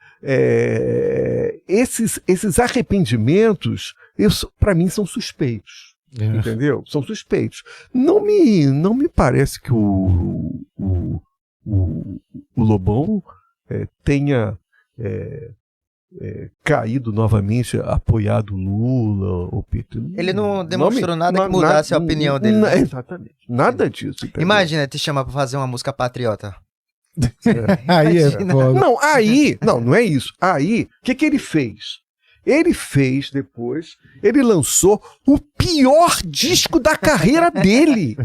esses arrependimentos, para mim, são suspeitos. Entendeu? São suspeitos. Não me parece que o Lobão tenha caído novamente, apoiado Lula ou PT. Ele não demonstrou nada que mudasse a opinião dele. Né? Exatamente. Nada disso. Entendeu? Imagina, te chamar pra fazer uma música patriota. Aí é foda. Não é isso. Aí, o que ele fez? Ele fez depois, ele lançou o pior disco da carreira dele.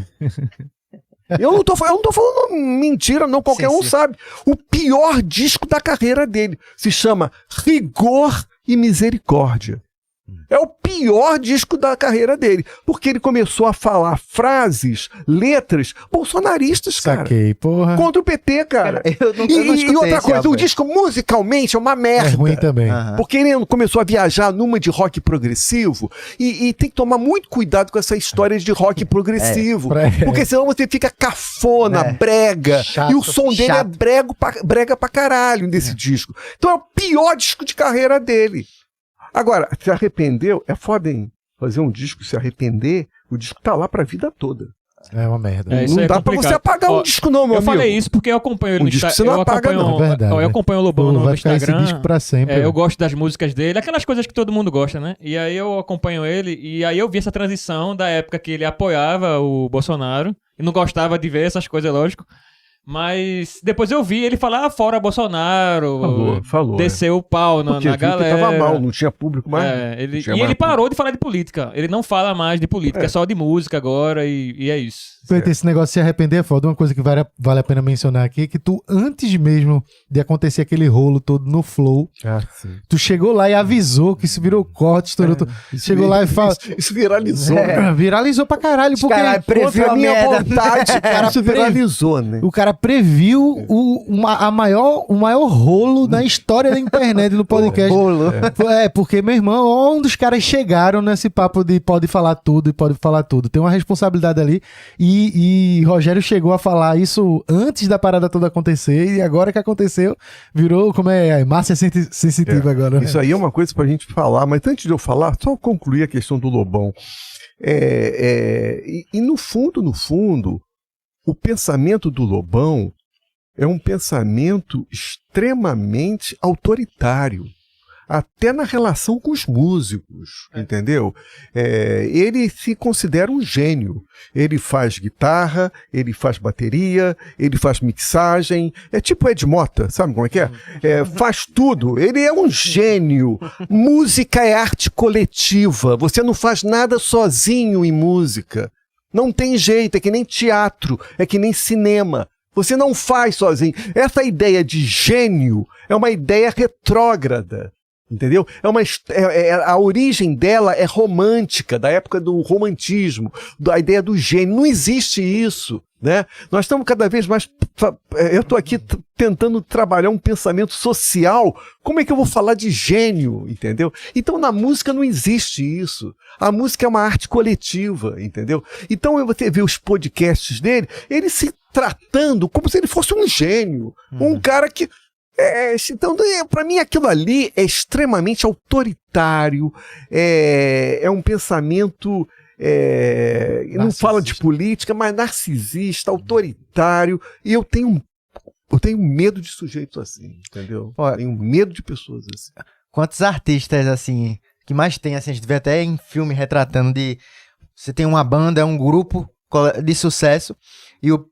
Eu não tô falando mentira, não. Qualquer um sabe. O pior disco da carreira dele se chama Rigor e Misericórdia. É o pior disco da carreira dele, porque ele começou a falar frases, letras bolsonaristas, cara. Saquei, porra. Contra o PT, cara. Eu não E outra coisa, o disco musicalmente é uma merda. É ruim também. Porque ele começou a viajar numa de rock progressivo e tem que tomar muito cuidado com essa história de rock progressivo. Porque senão você fica cafona, brega. Chato, e o som dele é brega pra caralho desse disco. Então é o pior disco de carreira dele. Agora, se arrependeu, é foda, hein? Fazer um disco, se arrepender, o disco tá lá pra vida toda. É uma merda. Não dá pra você apagar um disco não, meu amigo. Eu falei isso porque eu acompanho ele no disco você não apaga, não. Verdade, eu acompanho o Lobão no vai ficar Instagram. esse disco pra sempre. Eu gosto das músicas dele, aquelas coisas que todo mundo gosta, né? E aí eu acompanho ele, e aí eu vi essa transição da época que ele apoiava o Bolsonaro, e não gostava de ver essas coisas, lógico. Mas depois eu vi ele falar fora Bolsonaro. Falou. Desceu o pau na Porque viu que galera. tava mal, não tinha público mais. Ele, não tinha e mais ele parou de falar de política. Ele não fala mais de política, é só de música agora e é isso. Peter, esse negócio de se arrepender é foda. Uma coisa que vale a pena mencionar aqui é que tu, antes mesmo de acontecer aquele rolo todo no Flow, Sim. tu chegou lá e avisou que isso virou corte, estourou tudo. Chegou lá e falou. Isso viralizou. Viralizou pra caralho, porque Caralho, previu Contra a a minha merda. vontade, cara, isso viralizou, né? o cara previu o maior rolo na história da internet no podcast. Rolo. Porque, meu irmão, onde os caras chegaram nesse papo de pode falar tudo e pode falar tudo. Tem uma responsabilidade ali. E Rogério chegou a falar isso antes da parada toda acontecer. E agora que aconteceu, virou como é Márcia sensitiva agora. Né? Isso aí é uma coisa pra gente falar, mas antes de eu falar, só concluir a questão do Lobão. E no fundo, o pensamento do Lobão é um pensamento extremamente autoritário, até na relação com os músicos, entendeu? Ele se considera um gênio. Ele faz guitarra, ele faz bateria, ele faz mixagem. É tipo Ed Mota, sabe como é que é? Faz tudo. Ele é um gênio. Música é arte coletiva. Você não faz nada sozinho em música. Não tem jeito, é que nem teatro, é que nem cinema. Você não faz sozinho. Essa ideia de gênio é uma ideia retrógrada. Entendeu? A origem dela é romântica, da época do romantismo, da ideia do gênio. Não existe isso, né? Nós estamos cada vez mais... Eu estou aqui tentando trabalhar um pensamento social. Como é que eu vou falar de gênio, entendeu? Então, na música não existe isso. A música é uma arte coletiva, entendeu? Então, você vê os podcasts dele, ele se tratando como se ele fosse um gênio. Um cara que... Então, para mim, aquilo ali é extremamente autoritário, é um pensamento, não fala de política, mas narcisista, autoritário, e eu tenho medo de sujeitos assim, entendeu? Tenho medo de pessoas assim. Quantos artistas, assim, que mais tem, assim, a gente vê até em filme retratando de... Você tem uma banda, um grupo de sucesso, e o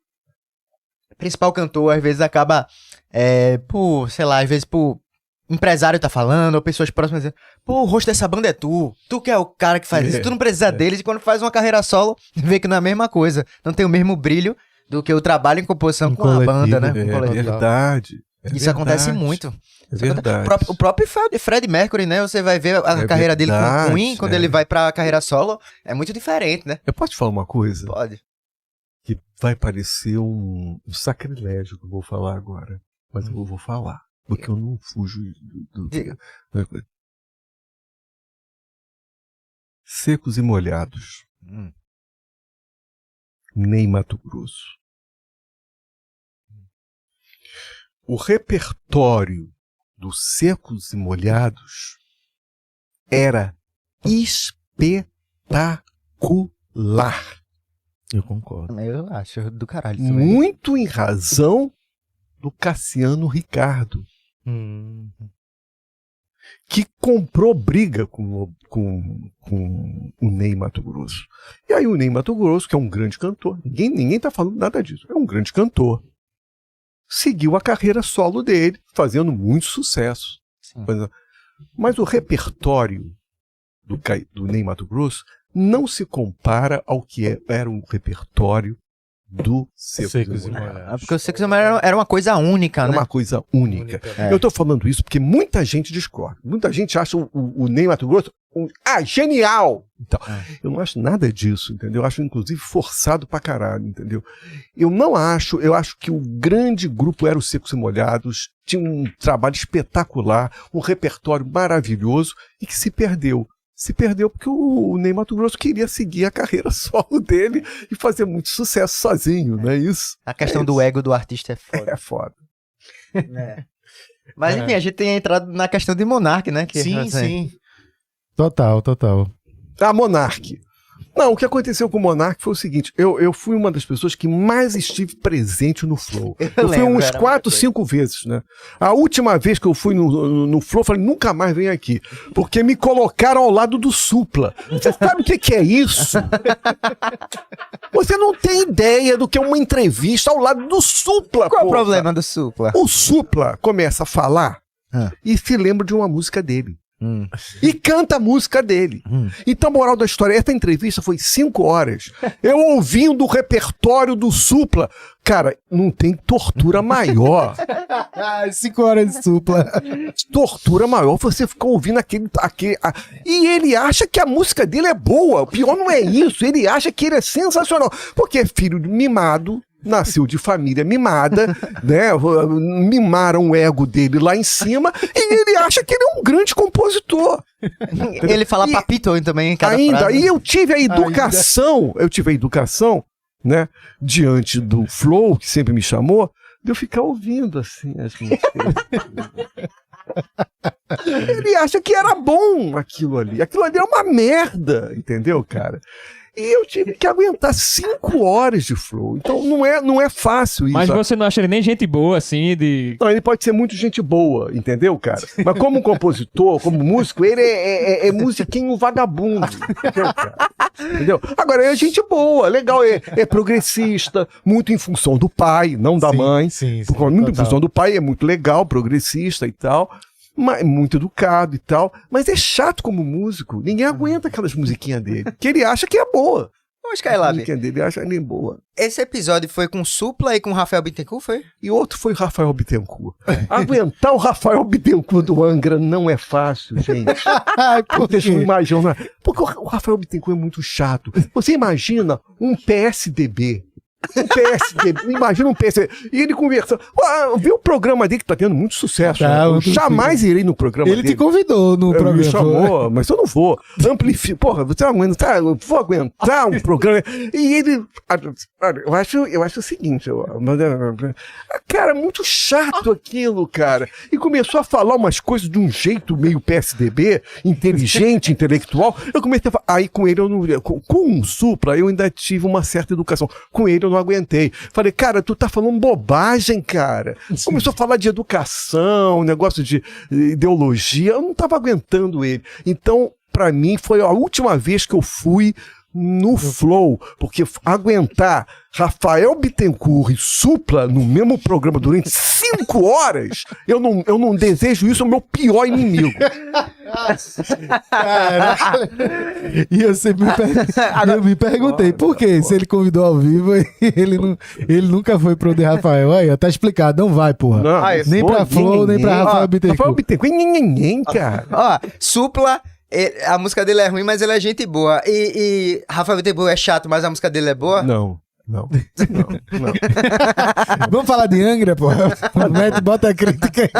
principal cantor, às vezes, acaba... às vezes empresário tá falando, ou pessoas próximas dizendo, o rosto dessa banda é tu que é o cara que faz isso, tu não precisa deles, e quando faz uma carreira solo, vê que não é a mesma coisa, não tem o mesmo brilho do que o trabalho em composição com a banda, né? Verdade. Isso acontece muito. É verdade. O próprio Fred Mercury, né? Você vai ver a carreira dele com Queen, quando ele vai pra carreira solo, é muito diferente, né? Eu posso te falar uma coisa? Pode. Que vai parecer um sacrilégio que eu vou falar agora. Mas eu vou falar, porque eu não fujo do... Secos e Molhados. Ney Matogrosso. O repertório dos Secos e Molhados era espetacular. Eu concordo. Eu acho do caralho. Muito em razão do Cassiano Ricardo, que comprou briga com o Ney Matogrosso. E aí o Ney Matogrosso, que é um grande cantor, ninguém tá falando nada disso, é um grande cantor, seguiu a carreira solo dele, fazendo muito sucesso. Mas o repertório do Ney Matogrosso não se compara ao que era um repertório do Secos e Molhados. Porque o Secos e Molhados era uma coisa única, né? É uma coisa única. Eu estou falando isso porque muita gente discorda. Muita gente acha o Ney Matogrosso genial! Então, eu não acho nada disso, entendeu? Eu acho, inclusive, forçado pra caralho, entendeu? Eu acho que o grande grupo era o Secos e Molhados, tinha um trabalho espetacular, um repertório maravilhoso e que se perdeu. Se perdeu porque o Ney Matogrosso queria seguir a carreira solo dele e fazer muito sucesso sozinho, não é isso? A questão do ego do artista é foda. É foda. Mas enfim, a gente tem entrado na questão de Monark, né? Sim. Total. A Monark. Não, o que aconteceu com o Monark foi o seguinte, eu fui uma das pessoas que mais estive presente no Flow. Eu fui lembro, uns era 4, muita 5 vezes, né? A última vez que eu fui no Flow, eu falei, nunca mais venho aqui, porque me colocaram ao lado do Supla. Você sabe o que é isso? Você não tem ideia do que é uma entrevista ao lado do Supla, Qual é o porra. problema do Supla? O Supla começa a falar e se lembra de uma música dele. E canta a música dele. Então, moral da história, essa entrevista foi 5 horas. Eu ouvindo o repertório do Supla. Cara, não tem tortura maior. 5 horas de Supla. Tortura maior, você ficar ouvindo aquele. E ele acha que a música dele é boa. O pior não é isso. Ele acha que ele é sensacional. Porque é filho de mimado. Nasceu de família mimada, né? Mimaram o ego dele lá em cima e ele acha que ele é um grande compositor. Ele fala papito também em cada Ainda, frase. e eu tive a educação, né? Diante do Flow, que sempre me chamou, de eu ficar ouvindo assim as músicas. Ele acha que era bom aquilo ali. Aquilo ali é uma merda, entendeu, cara? E eu tive que aguentar 5 horas de Flow. Então não é fácil isso. Mas você não acha ele nem gente boa, assim, de... Não, ele pode ser muito gente boa, entendeu, cara? Mas como compositor, como músico, ele é musiquinho vagabundo, entendeu, cara? Entendeu? Agora, é gente boa, legal, é progressista, muito em função do pai, não da mãe. Sim, Muito em total. função do pai, é muito legal, progressista e tal. Mas muito educado e tal, mas é chato como músico. Ninguém aguenta aquelas musiquinhas dele, que ele acha que é boa. Ô, A Skylab, musiquinha dele acha nem boa. esse episódio foi com Supla e com Rafael Bittencourt, foi? E outro foi o Rafael Bittencourt. Aguentar o Rafael Bittencourt do Angra não é fácil, gente. Ai, por Vocês não quê? imaginam. Porque o Rafael Bittencourt é muito chato. Você imagina um PSDB. Imagina um PSDB. E ele conversa. Vê o programa dele que tá tendo muito sucesso. Tá, né? Eu eu jamais irei no programa Ele dele. te convidou no Ele programa. me chamou, mas eu não vou. Porra, você não aguenta, eu vou aguentar um programa. E ele. Eu acho o seguinte, cara, muito chato aquilo, cara. E começou a falar umas coisas de um jeito meio PSDB, inteligente, intelectual. Eu comecei a falar. Aí com ele eu não. Com o Supla, eu ainda tive uma certa educação. Com ele eu não aguentei. Falei, cara, tu tá falando bobagem, cara. Começou a falar de educação, negócio de ideologia. Eu não tava aguentando ele. Então, pra mim, foi a última vez que eu fui no Flow, porque aguentar Rafael Bittencourt e Supla no mesmo programa durante 5 horas, eu não desejo isso ao meu pior inimigo. Caralho. E eu sempre eu me perguntei, por quê? Se ele convidou ao vivo, ele nunca foi pro The Rafael. Aí, ó, tá explicado, não vai, porra. Não, Nem pra Flow, nem pra Rafael Bittencourt. Rafael Bittencourt, ninguém, cara. Ó, Supla, a música dele é ruim, mas ele é gente boa. E Rafael Bittencourt é chato, mas a música dele é boa? Não. Vamos falar de Angra, porra. Bota a crítica aí.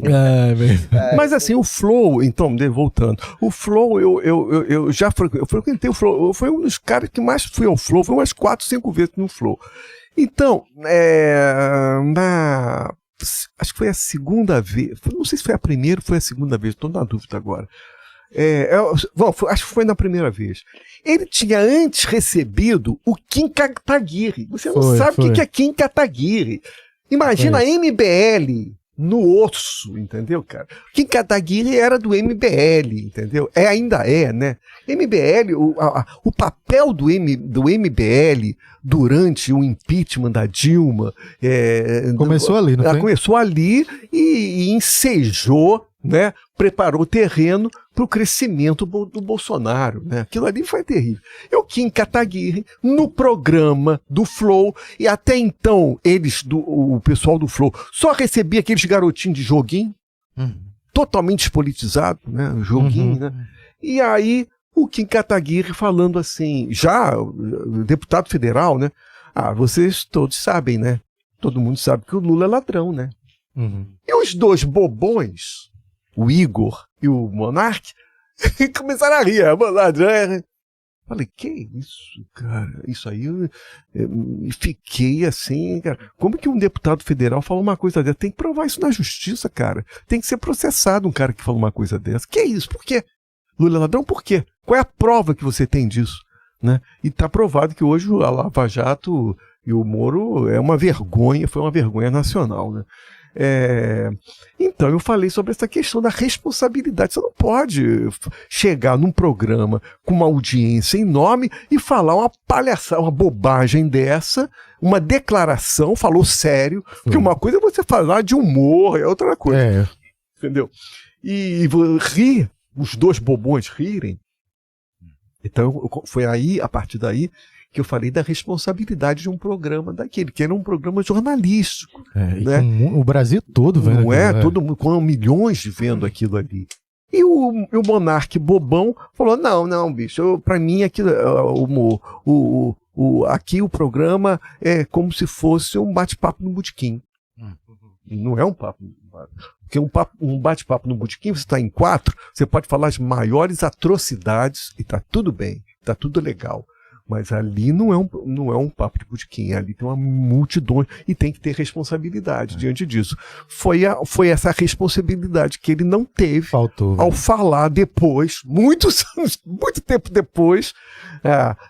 Ai, meu. Mas assim, o Flow, então, voltando, o Flow, eu já frequentei o Flow, foi um dos caras que mais fui ao Flow, foi umas 4, 5 vezes no Flow. Então, acho que foi a segunda vez, não sei se foi a primeira ou foi a segunda vez, estou na dúvida agora. Acho que foi na primeira vez. Ele tinha antes recebido o Kim Kataguiri. Você não sabe o que é Kim Kataguiri. Imagina a MBL no osso, entendeu, cara? Kim Kataguiri era do MBL, entendeu? Ainda é, né? MBL, o papel do MBL durante o impeachment da Dilma... Começou ali, não foi? Começou ali e ensejou, né? Preparou o terreno para o crescimento do Bolsonaro, né? Aquilo ali foi terrível. E o Kim Kataguiri, no programa do Flow, e até então, o pessoal do Flow, só recebia aqueles garotinhos de joguinho, totalmente despolitizado, né? Joguinho, né? E aí, o Kim Kataguiri falando assim, já deputado federal, né? Vocês todos sabem, né? Todo mundo sabe que o Lula é ladrão, né? E os dois bobões, o Igor e o Monark, começaram a rir. Falei, que isso, cara? Isso aí, eu fiquei assim, cara. Como que um deputado federal fala uma coisa dessa? Tem que provar isso na justiça, cara. Tem que ser processado um cara que fala uma coisa dessa. Que isso? Por quê? Lula é ladrão por quê? Qual é a prova que você tem disso? Né? E está provado que hoje a Lava Jato e o Moro é uma vergonha, foi uma vergonha nacional. Né? Então eu falei sobre essa questão da responsabilidade. Você não pode chegar num programa com uma audiência enorme e falar uma palhaçada, uma bobagem dessa, uma declaração, falou sério, porque uma coisa é você falar de humor, é outra coisa. Entendeu? E rir, os dois bobões rirem. Então foi aí, a partir daí, que eu falei da responsabilidade de um programa daquele, que era um programa jornalístico. Né? O Brasil todo vendo não é? aquilo, Todo mundo, com milhões vendo aquilo ali. E o monarca bobão falou, não, bicho, pra mim aquilo, aqui o programa é como se fosse um bate-papo no botequim. E não é um papo. Porque um bate-papo no botequim, você está em 4, você pode falar as maiores atrocidades e tá tudo bem, tá tudo legal. Mas ali não é um papo de botequim, ali tem uma multidão e tem que ter responsabilidade diante disso. Foi essa responsabilidade que ele não teve. Faltou, ao falar depois, muito tempo depois,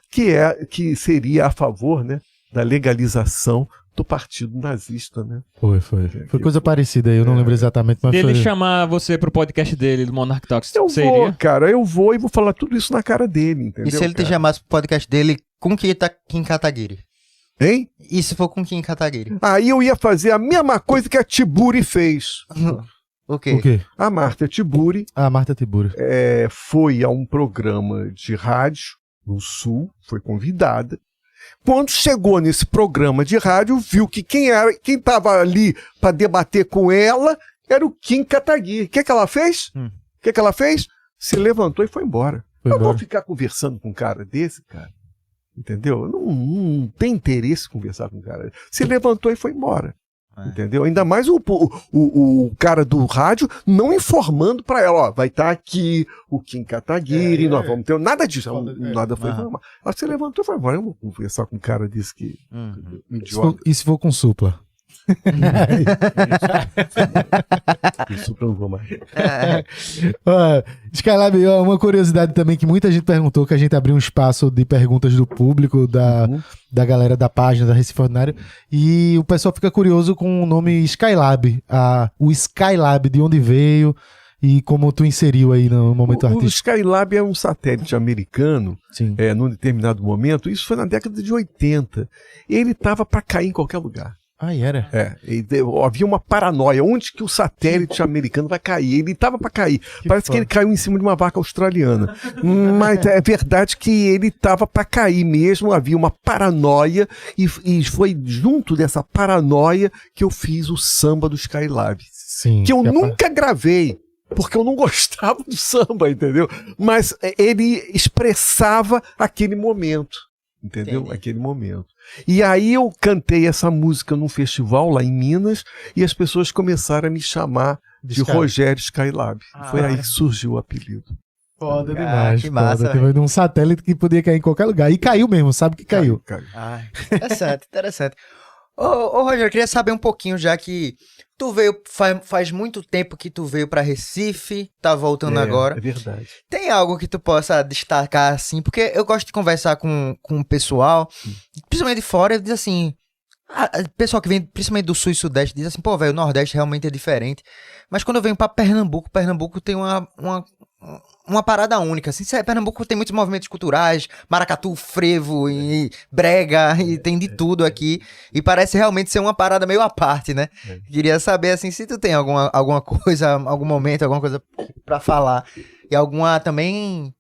que seria a favor, né, da legalização do partido nazista, né? Foi coisa parecida aí, eu não lembro exatamente, mas Dele foi... chamar você pro podcast dele, do Monarch Talks, Eu seria? vou, cara, eu vou e vou falar tudo isso na cara dele, entendeu? E se ele te cara? chamasse pro podcast dele com Kim Kataguiri? Hein? E se for com Kim Kataguiri? Aí eu ia fazer a mesma coisa que a Tiburi fez. O quê? O quê? A Marta Tiburi Ah, Marta Tiburi. foi a um programa de rádio no Sul, foi convidada. Quando chegou nesse programa de rádio, viu que quem estava ali para debater com ela era o Kim Kataguiri. O que ela fez? Se levantou e foi embora. Vou ficar conversando com um cara desse, cara. Entendeu? Não tem interesse em conversar com um cara. Se levantou e foi embora. Entendeu? Ainda mais o cara do rádio não informando para ela, ó, vai estar aqui o Kim Kataguiri, nós vamos ter nada disso. Nada foi informado. Ela se levantou e foi embora. Eu não vou conversar com um cara desse que idiota. E se for com supla? Isso eu não vou mais. Skylab, uma curiosidade também que muita gente perguntou, que a gente abriu um espaço de perguntas do público, da galera da página da Recife Ordinário, e o pessoal fica curioso com o nome Skylab, o Skylab, de onde veio e como tu inseriu aí no momento O artístico. Skylab é um satélite americano, Sim. num determinado momento, isso foi na década de 80, e ele estava para cair em qualquer lugar. Era? Havia uma paranoia. Onde que o satélite americano vai cair? Ele estava para cair. Parece que ele caiu em cima de uma vaca australiana. Mas é verdade que ele estava para cair mesmo. Havia uma paranoia e foi junto dessa paranoia que eu fiz o samba do Skylab. Sim. Que eu nunca gravei. Porque eu não gostava do samba, entendeu? Mas ele expressava aquele momento. Entendeu? Entendi. Aquele momento. E aí eu cantei essa música num festival lá em Minas e as pessoas começaram a me chamar de Rogério Skylab. Foi aí que surgiu o apelido. Foda demais. Que massa, Teve de um satélite que podia cair em qualquer lugar. E caiu mesmo, sabe que caiu. Caiu. Interessante. Ô, Rogério, eu queria saber um pouquinho, já que tu veio, faz muito tempo que tu veio pra Recife, tá voltando agora. É verdade. Tem algo que tu possa destacar, assim? Porque eu gosto de conversar com o pessoal, principalmente de fora, e diz assim... pessoal que vem principalmente do Sul e Sudeste diz assim, pô, velho, o Nordeste realmente é diferente. Mas quando eu venho pra Pernambuco tem uma parada única. Assim, Pernambuco tem muitos movimentos culturais, maracatu, frevo e brega, e tem de tudo aqui. E parece realmente ser uma parada meio à parte, né? Queria saber, assim, se tu tem alguma coisa, algum momento, alguma coisa pra falar. E alguma também...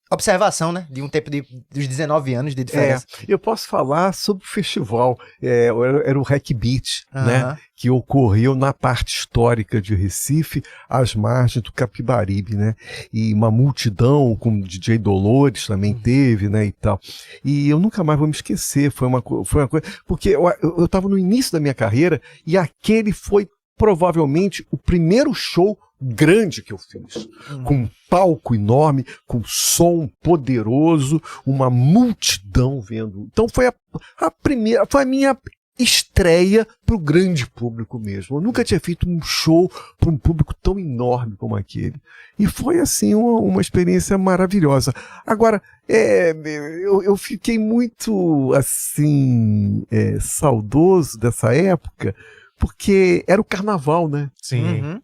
observação, né? De um tempo dos 19 anos de diferença. Eu posso falar sobre o festival. Era o Hack Beat, né? Que ocorreu na parte histórica de Recife, às margens do Capibaribe, né? E uma multidão com DJ Dolores também teve, né? E tal. E eu nunca mais vou me esquecer. Foi uma coisa. Porque eu estava no início da minha carreira e aquele foi provavelmente o primeiro show grande que eu fiz, com um palco enorme, com som poderoso, uma multidão vendo. Então foi a minha estreia pro grande público mesmo. Eu nunca tinha feito um show para um público tão enorme como aquele. E foi, assim, uma experiência maravilhosa. Agora, eu fiquei muito, assim, saudoso dessa época, porque era o carnaval, né? Sim. Uhum.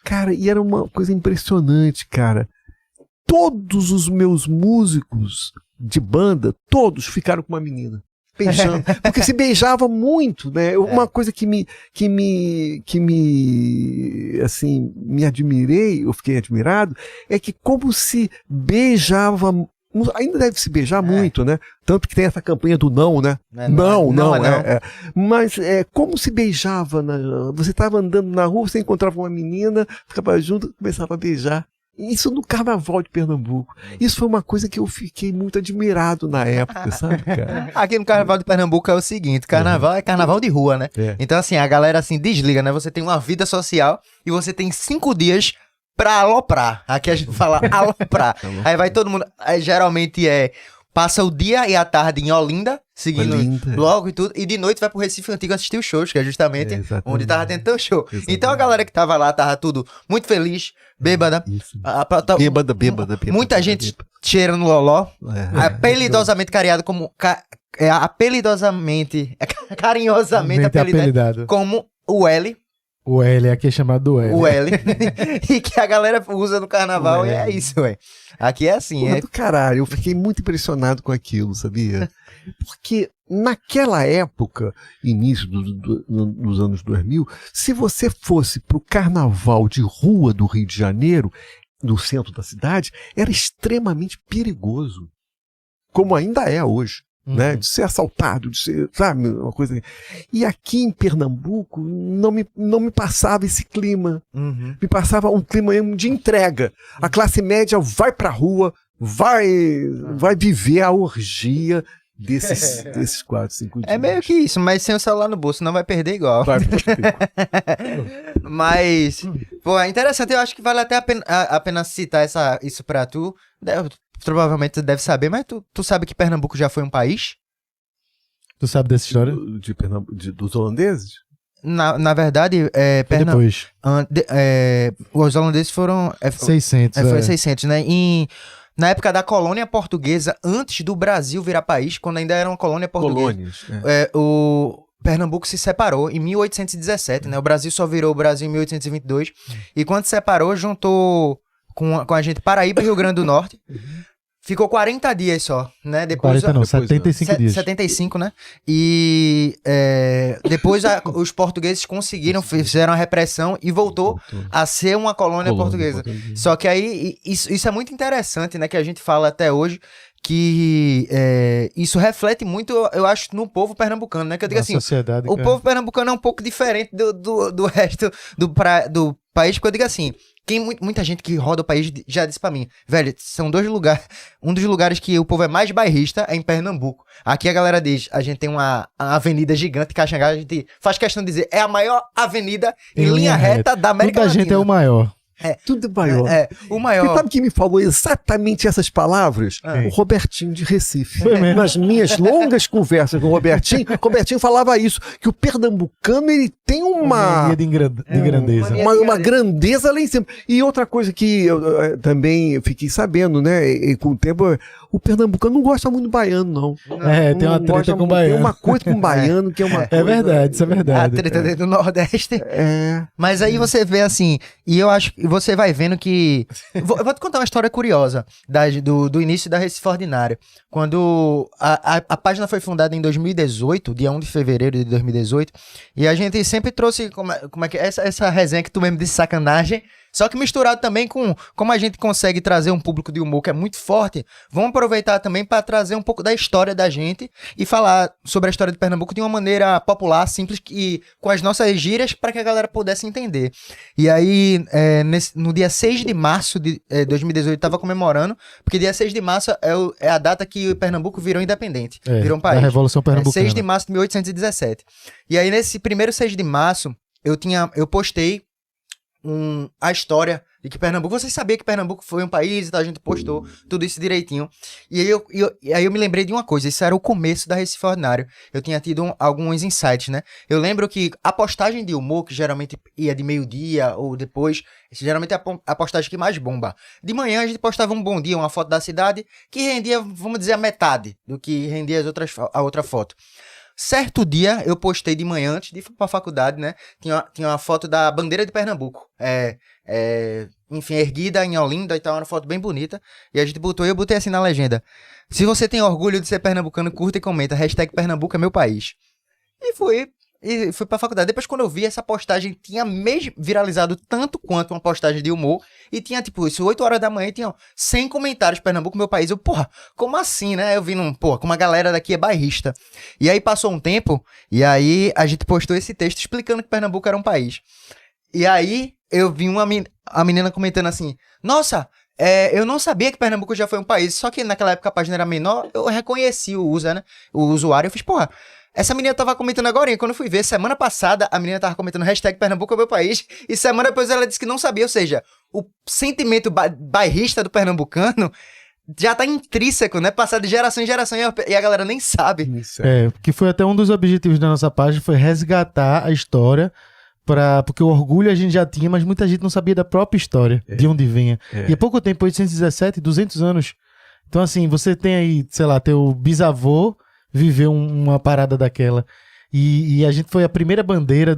Cara, e era uma coisa impressionante, cara. Todos os meus músicos de banda, todos ficaram com uma menina. Beijando. Porque se beijava muito, né? Uma coisa que me assim, me admirei, eu fiquei admirado, é que como se beijava, ainda deve se beijar muito, né? Tanto que tem essa campanha do não, né? Não. Mas como se beijava, você estava andando na rua, você encontrava uma menina, ficava junto, começava a beijar. Isso no Carnaval de Pernambuco. Isso foi uma coisa que eu fiquei muito admirado na época, sabe, cara? Aqui no Carnaval de Pernambuco é o seguinte, carnaval é carnaval de rua, né? Então, assim, a galera, assim, desliga, né? Você tem uma vida social e você tem 5 dias pra aloprar. Aqui a gente fala aloprar. Aí vai todo mundo, aí, geralmente passa o dia e a tarde em Olinda, seguindo bloco e tudo, e de noite vai pro Recife Antigo assistir os shows, que é justamente onde tava tendo teu show. Exatamente. Então a galera que tava lá tava tudo muito feliz, bêbada. Bêbada. Muita gente cheirando loló, apelidosamente cariado como... carinhosamente apelidado como o L. O L, aqui é chamado do L. O L. E que a galera usa no carnaval e é isso, ué. Aqui é assim, do caralho, eu fiquei muito impressionado com aquilo, sabia? Porque naquela época, início dos anos 2000, se você fosse pro carnaval de rua do Rio de Janeiro, no centro da cidade, era extremamente perigoso. Como ainda é hoje. Né, de ser assaltado, de ser, sabe, uma coisa. E aqui em Pernambuco não me passava esse clima. Me passava um clima mesmo de entrega. A classe média vai pra rua, vai viver a orgia desses 4, 5 dias. É meio que isso, mas sem o celular no bolso, não vai perder igual. Vai perder. Mas, pô, é interessante, eu acho que vale até a pena citar isso pra tu. Provavelmente tu deve saber, mas tu sabe que Pernambuco já foi um país? Tu sabe dessa história? Dos holandeses? Na verdade, depois. Os holandeses foram... 600. Foi 600, né? Na época da colônia portuguesa, antes do Brasil virar país, quando ainda era uma colônia portuguesa. Colônias. O Pernambuco se separou em 1817, né? O Brasil só virou o Brasil em 1822. E quando se separou, juntou com a gente Paraíba e Rio Grande do Norte. Ficou 40 dias só, né? Depois, 40 não, 75 dias. 75, né? E depois os portugueses fizeram a repressão e voltou a ser uma colônia portuguesa. Só que aí, isso é muito interessante, né? Que a gente fala até hoje, que isso reflete muito, eu acho, no povo pernambucano, né? Que eu digo assim, o povo pernambucano é um pouco diferente do resto do país, porque eu digo assim, muita gente que roda o país já disse pra mim, velho, são um dos lugares que o povo é mais bairrista é em Pernambuco. Aqui a galera diz, a gente tem uma avenida gigante, Caxangá, a gente faz questão de dizer, é a maior avenida em linha reta da América Latina. Toda a gente é o maior. Tudo maior. O maior. Você sabe quem me falou exatamente essas palavras? O Robertinho de Recife. Nas minhas longas conversas com o Robertinho falava isso, que o pernambucano, ele tem uma de grandeza. Uma grandeza lá em cima. E outra coisa que eu também fiquei sabendo, né, e com o tempo, o pernambucano não gosta muito do baiano, não. Tem uma treta com o baiano. Tem uma coisa com o baiano que é uma coisa... verdade, isso é verdade. A treta dentro do Nordeste. Mas aí você vê assim, e eu acho que você vai vendo que... Eu vou te contar uma história curiosa do início da Recife Ordinária. Quando a página foi fundada em 2018, dia 1 de fevereiro de 2018, e a gente sempre trouxe como é que essa resenha que tu mesmo disse, sacanagem, só que misturado também com como a gente consegue trazer um público de humor que é muito forte, vamos aproveitar também para trazer um pouco da história da gente e falar sobre a história de Pernambuco de uma maneira popular, simples e com as nossas gírias para que a galera pudesse entender. E aí, no dia 6 de março de 2018, estava comemorando, porque dia 6 de março é a data que o Pernambuco virou independente, virou um país. A Revolução Pernambucana. 6 de março de 1817. E aí, nesse primeiro 6 de março, eu postei a história de que Pernambuco, vocês sabiam que Pernambuco foi um país e tal, a gente postou tudo isso direitinho. E aí eu me lembrei de uma coisa, isso era o começo da Recife Ordinário. Eu tinha tido alguns insights, né? Eu lembro que a postagem de humor, que geralmente ia de meio-dia ou depois, geralmente é a postagem que mais bomba. De manhã a gente postava um bom dia, uma foto da cidade, que rendia, vamos dizer, a metade do que rendia a outra foto. Certo dia, eu postei de manhã, antes de ir pra faculdade, né? Tinha uma foto da bandeira de Pernambuco. Enfim, erguida em Olinda e tal, uma foto bem bonita. E a gente eu botei assim na legenda. Se você tem orgulho de ser pernambucano, curta e comenta. Hashtag Pernambuco é meu país. E fui pra faculdade. Depois, quando eu vi, essa postagem tinha viralizado tanto quanto uma postagem de humor. E tinha, tipo, isso, 8 horas da manhã, e tinha 100 comentários, Pernambuco, meu país. Eu, porra, como assim, né? Eu vi como a galera daqui é bairrista. E aí passou um tempo, e aí a gente postou esse texto explicando que Pernambuco era um país. E aí eu vi a menina comentando assim, nossa, eu não sabia que Pernambuco já foi um país. Só que naquela época a página era menor, eu reconheci o usuário. Eu fiz, porra, essa menina tava comentando agora, e quando eu fui ver, semana passada, a menina tava comentando hashtag Pernambuco é meu país, e semana depois ela disse que não sabia, ou seja, o sentimento bairrista do pernambucano já tá intrínseco, né? Passado de geração em geração, e a galera nem sabe. Que foi até um dos objetivos da nossa página, foi resgatar a história, porque o orgulho a gente já tinha, mas muita gente não sabia da própria história, de onde vinha. E há pouco tempo, 817, 200 anos. Então assim, você tem aí, sei lá, teu bisavô viveu uma parada daquela. E a gente foi a primeira bandeira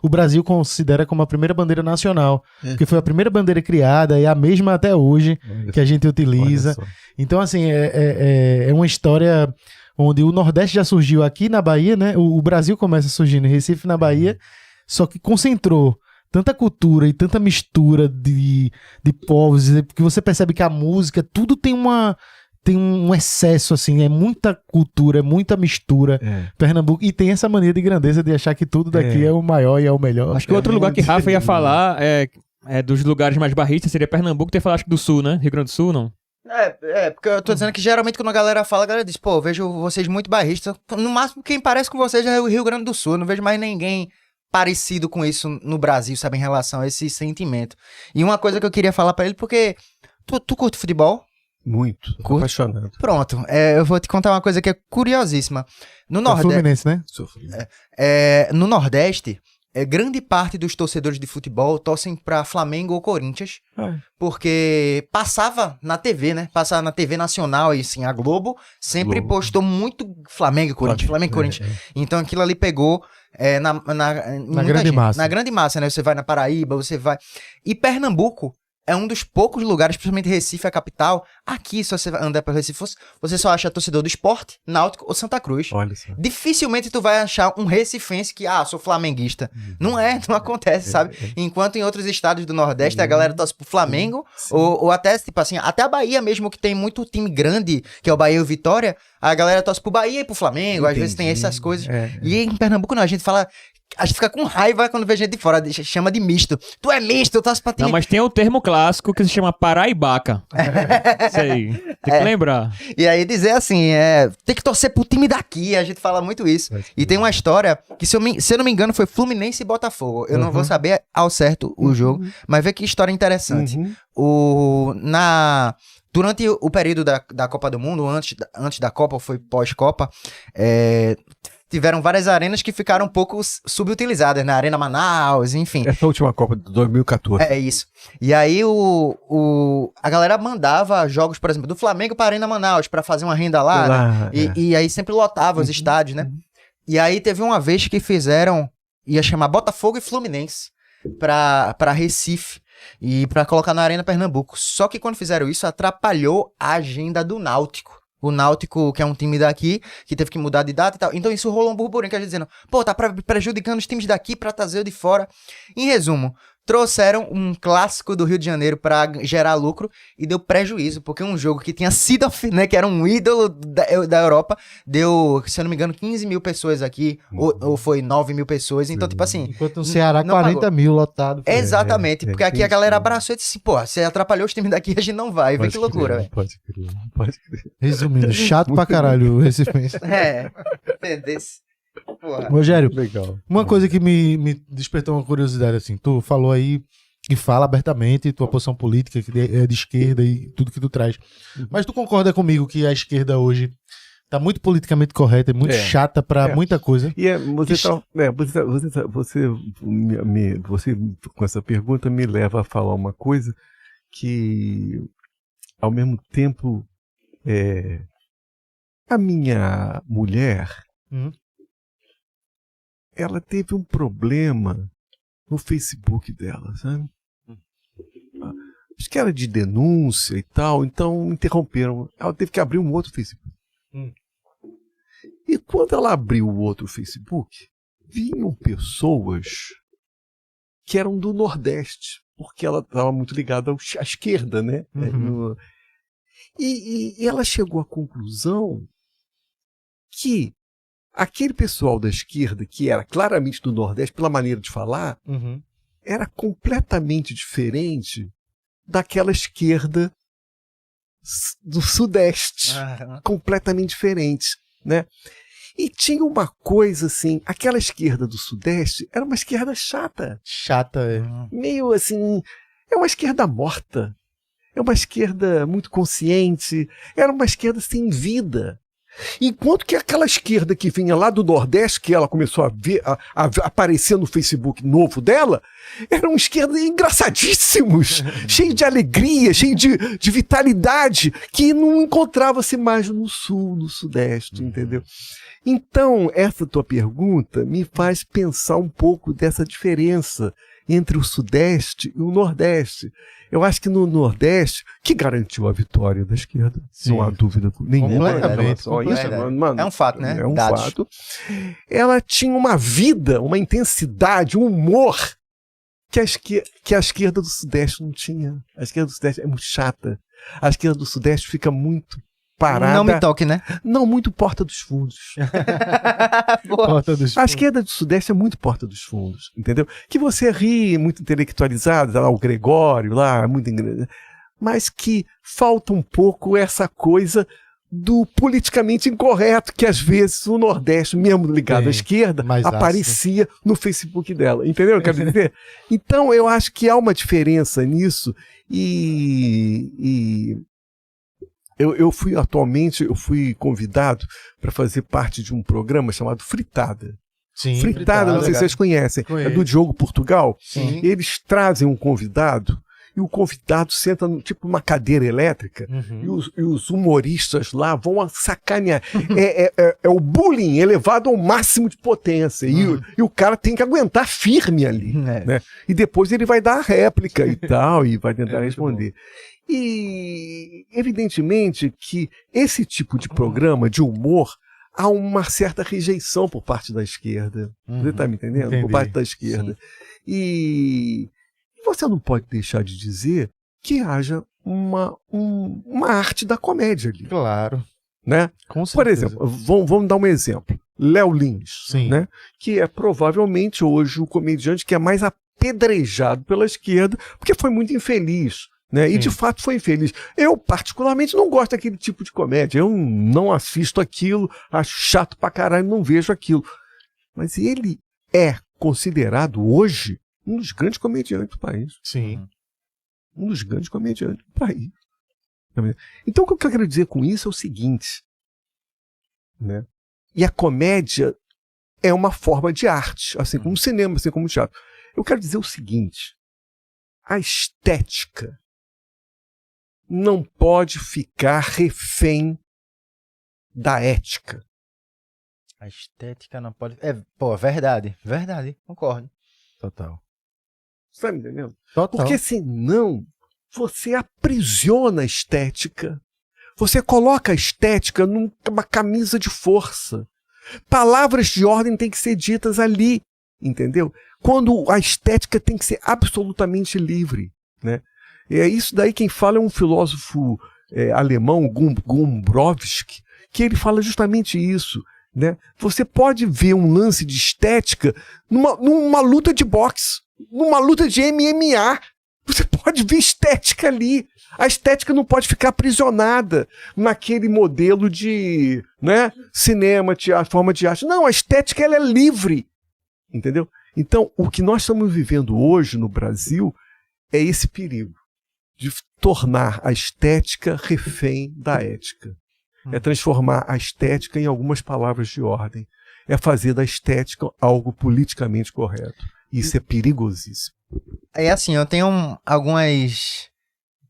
o Brasil considera como a primeira bandeira nacional. Porque foi a primeira bandeira criada, é a mesma até hoje que a gente utiliza. Então, assim, é uma história onde o Nordeste já surgiu aqui na Bahia, né? O Brasil começa surgindo em Recife, na Bahia, só que concentrou tanta cultura e tanta mistura de povos, porque você percebe que a música, tudo tem um excesso, assim, é muita cultura, é muita mistura. Pernambuco, e tem essa mania de grandeza de achar que tudo daqui é o maior e é o melhor. Acho que outro lugar que Rafa ia falar dos lugares mais barristas seria Pernambuco, ter falado acho que do Sul, né? Rio Grande do Sul, não? Porque eu tô dizendo que geralmente quando a galera fala, a galera diz, pô, eu vejo vocês muito barristas. No máximo, quem parece com vocês é o Rio Grande do Sul. Eu não vejo mais ninguém parecido com isso no Brasil, sabe, em relação a esse sentimento. E uma coisa que eu queria falar pra ele, porque tu curte futebol? Muito. Tô apaixonado. Pronto. Eu vou te contar uma coisa que é curiosíssima. No Nordeste, Fluminense, né? no Nordeste, grande parte dos torcedores de futebol torcem pra Flamengo ou Corinthians, porque passava na TV, né? Passava na TV nacional e assim, a Globo sempre postou muito Flamengo e Corinthians, Flamengo e Corinthians. Então aquilo ali pegou na grande massa. Na grande massa, né? Você vai na Paraíba, você vai... E Pernambuco é um dos poucos lugares, principalmente Recife, a capital. Aqui, se você andar pelo Recife, você só acha torcedor do Sport, Náutico ou Santa Cruz. Olha só. Dificilmente tu vai achar um recifense que, sou flamenguista. Não acontece, sabe? Enquanto em outros estados do Nordeste, a galera torce pro Flamengo, ou até, tipo assim, até a Bahia mesmo, que tem muito time grande, que é o Bahia e o Vitória, a galera torce pro Bahia e pro Flamengo, às vezes tem essas coisas. E em Pernambuco não, a gente fala... A gente fica com raiva quando vê gente de fora, chama de misto. Tu é misto, eu torço pra ti. Não, mas tem o termo clássico que se chama paraibaca. Isso aí, tem que lembrar. E aí dizer assim, tem que torcer pro time daqui, a gente fala muito isso. E tem uma história que, se eu não me engano, foi Fluminense e Botafogo. Eu não vou saber ao certo o jogo, mas vê que história interessante. Durante o período da Copa do Mundo, antes da Copa, ou foi pós-Copa, tiveram várias arenas que ficaram um pouco subutilizadas, né? Arena Manaus, enfim. Essa última Copa de 2014. É isso. E aí a galera mandava jogos, por exemplo, do Flamengo para Arena Manaus, para fazer uma renda lá, né? E aí sempre lotava os estádios, né? E aí teve uma vez que ia chamar Botafogo e Fluminense para Recife e para colocar na Arena Pernambuco. Só que quando fizeram isso, atrapalhou a agenda do Náutico. O Náutico, que é um time daqui, que teve que mudar de data e tal. Então isso rolou um burburinho, que a gente dizendo, tá prejudicando os times daqui pra trazer o de fora. Em resumo, trouxeram um clássico do Rio de Janeiro pra gerar lucro e deu prejuízo, porque um jogo que tinha sido, né, que era um ídolo da Europa, deu, se eu não me engano, 15 mil pessoas aqui, ou foi 9 mil pessoas. Então, tipo assim... Enquanto no Ceará, 40 mil lotado. Exatamente, porque aqui a galera abraçou e disse assim, você atrapalhou os times daqui, a gente não vai. Vê que loucura, velho. Pode crer. Resumindo, chato pra caralho o Recifense. Entendeu? Rogério, Legal. uma coisa que me despertou uma curiosidade, assim, tu falou aí que fala abertamente tua posição política, que é de esquerda e tudo que tu traz. Mas tu concorda comigo que a esquerda hoje tá muito politicamente correta e muito chata pra muita coisa? E você com essa pergunta me leva a falar uma coisa que, ao mesmo tempo, a minha mulher, ela teve um problema no Facebook dela, sabe? Acho que era de denúncia e tal, então interromperam. Ela teve que abrir um outro Facebook. E quando ela abriu o outro Facebook, vinham pessoas que eram do Nordeste, porque ela estava muito ligada à esquerda, né? E ela chegou à conclusão que aquele pessoal da esquerda, que era claramente do Nordeste, pela maneira de falar, era completamente diferente daquela esquerda do Sudeste. Completamente diferente, né? E tinha uma coisa assim, aquela esquerda do Sudeste era uma esquerda chata. Chata, Meio assim, é uma esquerda morta. É uma esquerda muito consciente. Era uma esquerda sem vida. Enquanto que aquela esquerda que vinha lá do Nordeste, que ela começou a ver, a aparecer no Facebook novo dela, eram esquerdas engraçadíssimos, cheio de alegria, cheio de vitalidade, que não encontrava-se mais no Sul, no Sudeste, entendeu? Então, essa tua pergunta me faz pensar um pouco dessa diferença entre o Sudeste e o Nordeste. Eu acho que no Nordeste, que garantiu a vitória da esquerda, não há dúvida nenhuma. É um fato, né? É um fato. Ela tinha uma vida, uma intensidade, um humor que a esquerda do Sudeste não tinha. A esquerda do Sudeste é muito chata. A esquerda do Sudeste fica muito parada. Não me toque, né? Não, muito Porta dos Fundos. A esquerda do Sudeste é muito Porta dos Fundos, entendeu? Que você ri, muito intelectualizado, tá lá o Gregório lá, muito mas que falta um pouco essa coisa do politicamente incorreto, que às vezes o Nordeste, mesmo ligado à esquerda, aparecia no Facebook dela, entendeu? Eu quero dizer. Então eu acho que há uma diferença nisso e eu fui convidado para fazer parte de um programa chamado Fritada. Sim, Fritada, não sei se vocês conhecem, é do Diogo Portugal. Sim. Eles trazem um convidado e o convidado senta tipo uma cadeira elétrica e os humoristas lá vão sacanear. É o bullying elevado ao máximo de potência e o cara tem que aguentar firme ali. Né? E depois ele vai dar a réplica e tal e vai tentar responder. E evidentemente que esse tipo de programa de humor há uma certa rejeição por parte da esquerda. Você está me entendendo? Entendi. Por parte da esquerda. Sim. E você não pode deixar de dizer que haja uma arte da comédia ali. Claro. Né? Com certeza. Por exemplo, vamos dar um exemplo. Léo Lins, Sim. né? Que é provavelmente hoje o comediante que é mais apedrejado pela esquerda, porque foi muito infeliz. Né? E de fato foi infeliz. Eu particularmente não gosto daquele tipo de comédia. Eu não assisto aquilo, acho chato pra caralho, não vejo aquilo. Mas ele é considerado hoje um dos grandes comediantes do país. Sim. Um dos grandes comediantes do país. Então o que eu quero dizer com isso é o seguinte, né? E a comédia é uma forma de arte, assim como o cinema, assim como o teatro. Eu quero dizer o seguinte: a estética não pode ficar refém da ética. A estética não pode... verdade, concordo. Total. Você tá me entendendo? Total. Porque senão você aprisiona a estética. Você coloca a estética numa camisa de força. Palavras de ordem têm que ser ditas ali, entendeu? Quando a estética tem que ser absolutamente livre, né? É isso daí, quem fala é um filósofo alemão, Gombrowski, que ele fala justamente isso, né? Você pode ver um lance de estética numa luta de boxe, numa luta de MMA. Você pode ver estética ali. A estética não pode ficar aprisionada naquele modelo de, né, cinema, teatro, forma de arte. Não, a estética ela é livre, entendeu? Então, o que nós estamos vivendo hoje no Brasil é esse perigo de tornar a estética refém da ética. É transformar a estética em algumas palavras de ordem. É fazer da estética algo politicamente correto. Isso é perigosíssimo. É assim, eu tenho algumas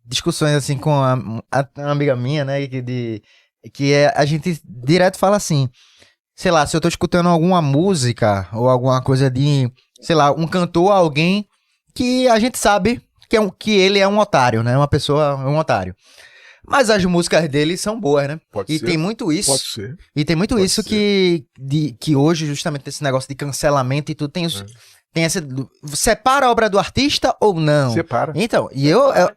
discussões assim com uma amiga minha, né, a gente direto fala assim, sei lá, se eu tô escutando alguma música ou alguma coisa de, sei lá, um cantor, alguém que a gente sabe que ele é um otário, né, uma pessoa, um otário. Mas as músicas dele são boas, né? Pode e ser. tem muito isso. Pode ser. E tem muito Pode isso ser. que hoje, justamente, esse negócio de cancelamento e tudo, tem essa... Separa a obra do artista ou não? Separa. Então, e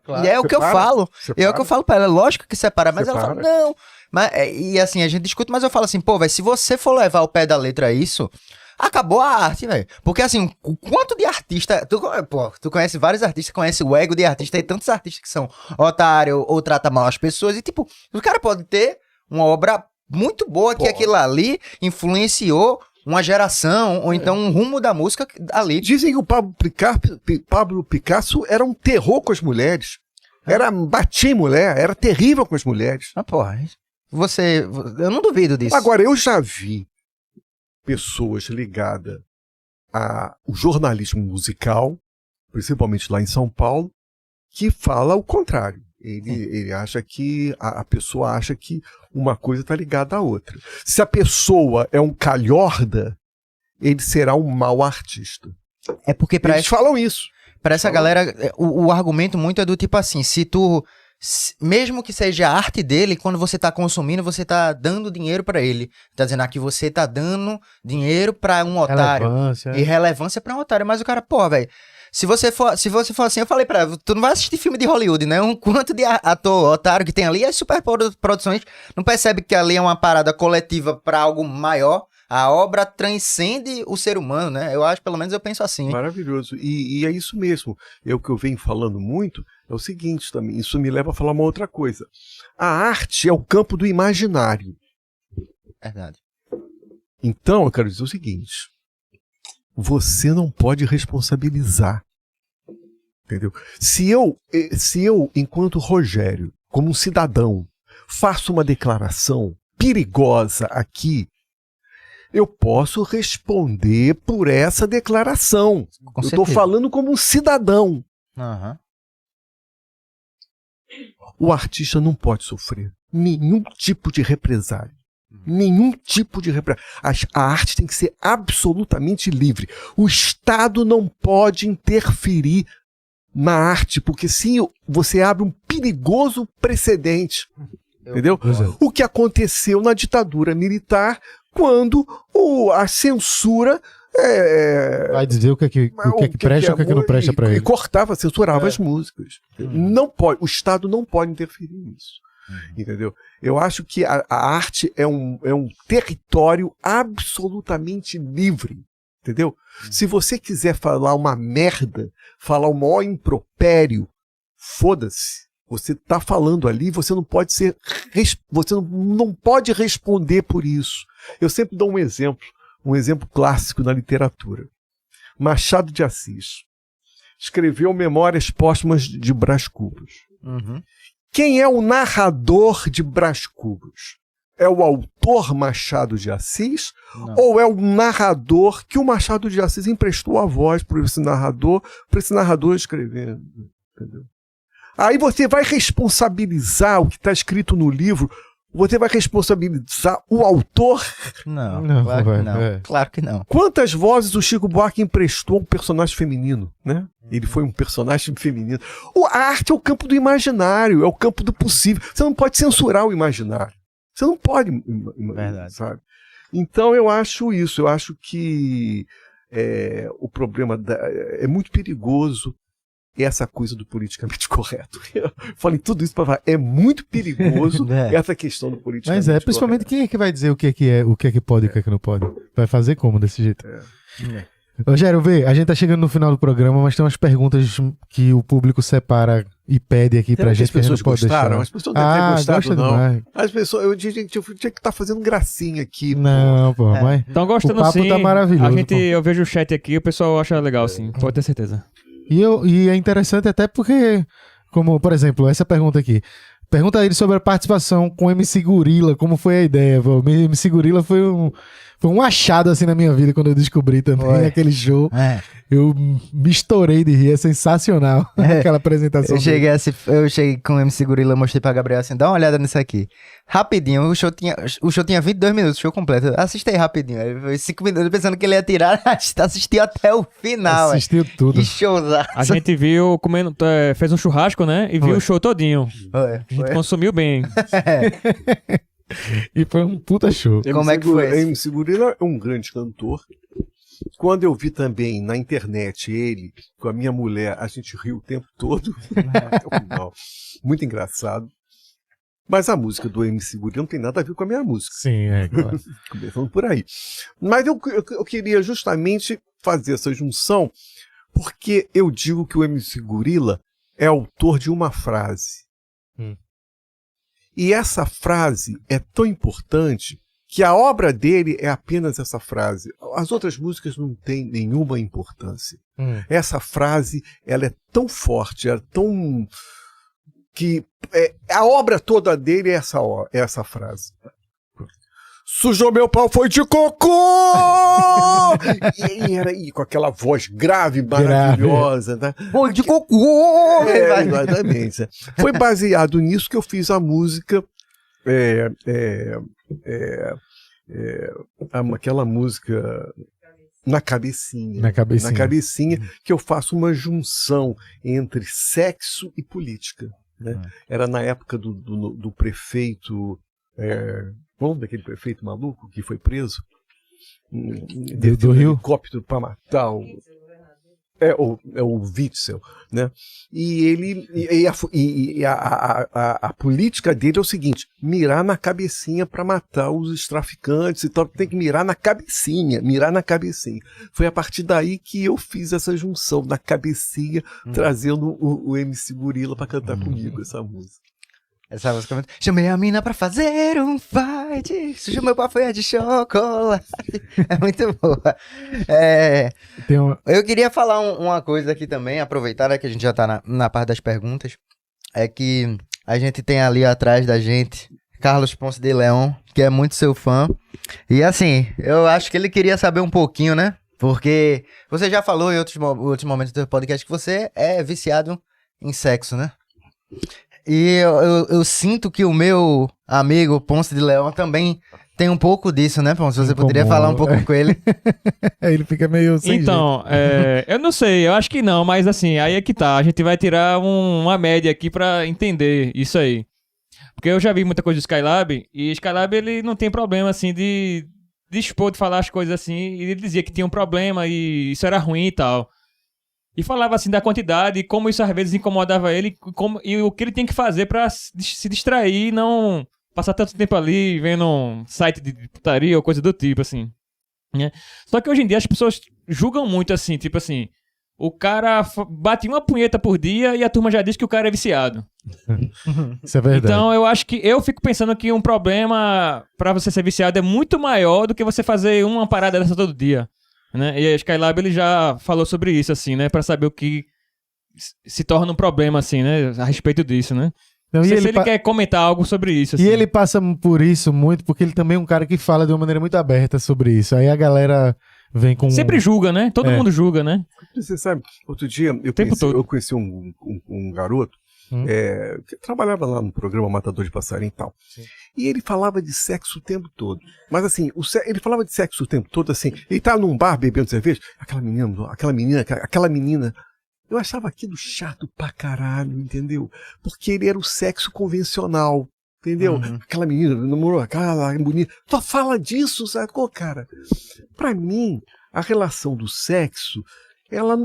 claro. é o que eu Separa. falo. Separa. É o que eu falo pra ela. Lógico que separa, mas ela fala, Separa. não. Mas, e assim, a gente discute, mas eu falo assim, pô, velho, se você for levar o pé da letra a isso, acabou a arte, velho. Porque assim, o quanto de artista... Tu conhece vários artistas, conhece o ego de artista, tem tantos artistas que são otário ou tratam mal as pessoas. E tipo, o cara pode ter uma obra muito boa que aquilo ali influenciou uma geração, ou então um rumo da música ali. Dizem que o Pablo Picasso era um terror com as mulheres. Batia em mulher, era terrível com as mulheres. Ah, porra, eu não duvido disso. Agora, eu já vi pessoas ligadas ao jornalismo musical, principalmente lá em São Paulo, que fala o contrário. Ele acha que a pessoa acha que uma coisa está ligada à outra. Se a pessoa é um calhorda, ele será um mau artista. É porque Eles falam isso. pra essa galera, o argumento muito é do tipo assim, mesmo que seja a arte dele, quando você tá consumindo, você tá dando dinheiro pra ele. Tá dizendo que você tá dando dinheiro pra um otário. Relevância. E relevância pra um otário. Mas o cara, pô, velho, se você for assim, eu falei pra ela, tu não vai assistir filme de Hollywood, né? Um quanto de ator otário que tem ali, as super produções, não percebe que ali é uma parada coletiva pra algo maior. A obra transcende o ser humano, né? Eu acho, pelo menos eu penso assim. Maravilhoso. E é isso mesmo. O que eu venho falando muito é o seguinte também. Isso me leva a falar uma outra coisa. A arte é o campo do imaginário. Verdade. Então, eu quero dizer o seguinte. Você não pode responsabilizar. Entendeu? Se eu, enquanto Rogério, como um cidadão, faço uma declaração perigosa aqui, eu posso responder por essa declaração. Com eu estou certeza. falando como um cidadão. Aham. O artista não pode sofrer nenhum tipo de represália. Nenhum tipo de represália. A arte tem que ser absolutamente livre. O Estado não pode interferir na arte, porque sim, você abre um perigoso precedente. Entendeu? O que aconteceu na ditadura militar, quando a censura Vai dizer o que é que presta e o que é que não presta pra e ele. cortava, censurava as músicas. Não pode, o Estado não pode interferir nisso. Entendeu? Eu acho que a arte é um território absolutamente livre. Entendeu? Se você quiser falar uma merda, falar o maior impropério, foda-se. Você está falando ali, você não pode você não pode responder por isso. Eu sempre dou um exemplo clássico na literatura. Machado de Assis escreveu Memórias Póstumas de Brás Cubas. Uhum. Quem é o narrador de Brás Cubas? É o autor Machado de Assis? Não. Ou é o narrador que o Machado de Assis emprestou a voz para esse narrador escrever? Entendeu? Aí você vai responsabilizar o que está escrito no livro, você vai responsabilizar o autor. Não, Não, claro que vai, não. é. Claro que não. Quantas vozes o Chico Buarque emprestou a um personagem feminino, né? Ele foi um personagem feminino. A arte é o campo do imaginário, é o campo do possível. Você não pode censurar o imaginário. Você não pode, Verdade. sabe? Então eu acho isso. Eu acho que o problema é muito perigoso. Essa coisa do politicamente correto. Eu falei tudo isso para falar. É muito perigoso essa questão do politicamente Mas principalmente quem é que vai dizer o que é que pode e o que é que não pode? Vai fazer como desse jeito? Rogério, a gente tá chegando no final do programa, mas tem umas perguntas que o público separa e pede aqui pra gente As que a gente pessoas não pode gostaram? deixar. As pessoas devem ter gostado, gosta não. demais. As pessoas, eu tinha que estar fazendo gracinha aqui. Não, pô, mas Estão gostando o papo sim. tá maravilhoso. Eu vejo o chat aqui, o pessoal acha legal sim, pode ter certeza. E é interessante até porque, como, por exemplo, essa pergunta aqui. Pergunta a ele sobre a participação com o MC Gorila, como foi a ideia, pô. MC Gorila foi um achado, assim, na minha vida, quando eu descobri também aquele show. Eu me estourei de rir, é sensacional aquela apresentação. Eu cheguei com o MC Gorila, mostrei pra Gabriel assim, dá uma olhada nisso aqui. Rapidinho, o show tinha 22 minutos, show completo. Assisti aí rapidinho. Aí foi 5 minutos pensando que ele ia tirar, assistiu até o final. Assistiu tudo. Que showzaço. A gente viu comendo, fez um churrasco, né? E viu o show todinho. A gente consumiu bem. E foi um puta show. Como é que foi esse? MC Gorila é um grande cantor. Quando eu vi também na internet ele com a minha mulher, a gente riu o tempo todo. Não, muito engraçado. Mas a música do MC Gorila não tem nada a ver com a minha música. Sim, claro. Começando por aí. Mas eu queria justamente fazer essa junção porque eu digo que o MC Gorila é autor de uma frase. E essa frase é tão importante que a obra dele é apenas essa frase. As outras músicas não têm nenhuma importância. Essa frase, ela é tão forte, é tão... que a obra toda dele é essa frase. Sujou meu pau, foi de cocô! e com aquela voz grave, maravilhosa. Né? Foi de cocô! Exatamente. Foi baseado nisso que eu fiz a música. Aquela música Na Cabecinha. Na Cabecinha. Que eu faço uma junção entre sexo e política. Né? Era na época do prefeito. Daquele prefeito maluco que foi preso do Rio? Helicóptero para matar o Witzel, né? E ele a política dele é o seguinte: mirar na cabecinha para matar os traficantes e tal, tem que mirar na cabecinha. Foi a partir daí que eu fiz essa junção na cabecinha, trazendo o MC Gorila para cantar comigo essa música. Essa música é muito... Chamei a mina pra fazer um fight, sujou meu pavê de chocolate. É muito boa. Eu queria falar uma coisa aqui também, aproveitar que a gente já tá na parte das perguntas. É que a gente tem ali atrás da gente Carlos Ponce de Leon, que é muito seu fã. E assim, eu acho que ele queria saber um pouquinho, né? Porque você já falou em outros momentos do podcast que você é viciado em sexo, né? E eu sinto que o meu amigo Ponce de Leon também tem um pouco disso, né, Ponce? Você poderia falar um pouco com ele? Ele fica meio sem Então, eu não sei, eu acho que não, mas assim, aí é que tá. A gente vai tirar uma média aqui pra entender isso aí. Porque eu já vi muita coisa do Skylab, e Skylab ele não tem problema, assim, de expor, de falar as coisas assim, e ele dizia que tinha um problema e isso era ruim e tal. E falava assim da quantidade e como isso às vezes incomodava ele e o que ele tem que fazer pra se distrair e não passar tanto tempo ali vendo um site de putaria ou coisa do tipo, assim. Né? Só que hoje em dia as pessoas julgam muito assim, tipo assim, o cara bate uma punheta por dia e a turma já diz que o cara é viciado. Isso é verdade. Então eu acho que eu fico pensando que um problema pra você ser viciado é muito maior do que você fazer uma parada dessa todo dia. Né? E a Skylab ele já falou sobre isso, assim, né? Pra saber o que se torna um problema, assim, né? A respeito disso, né? Não, Não sei se ele quer comentar algo sobre isso. Assim. E ele passa por isso muito, porque ele também é um cara que fala de uma maneira muito aberta sobre isso. Aí a galera vem com... Sempre julga, né? Todo mundo julga, né? Você sabe, outro dia eu conheci um garoto que trabalhava lá no programa Matador de Passarinho e tal. Sim. E ele falava de sexo o tempo todo. Mas assim, ele falava de sexo o tempo todo assim. Ele tava num bar bebendo cerveja. Aquela menina. Eu achava aquilo chato pra caralho, entendeu? Porque ele era o sexo convencional, entendeu? Aquela menina namorou aquela bonita. Só fala disso, sacou, cara? Pra mim, a relação do sexo... ela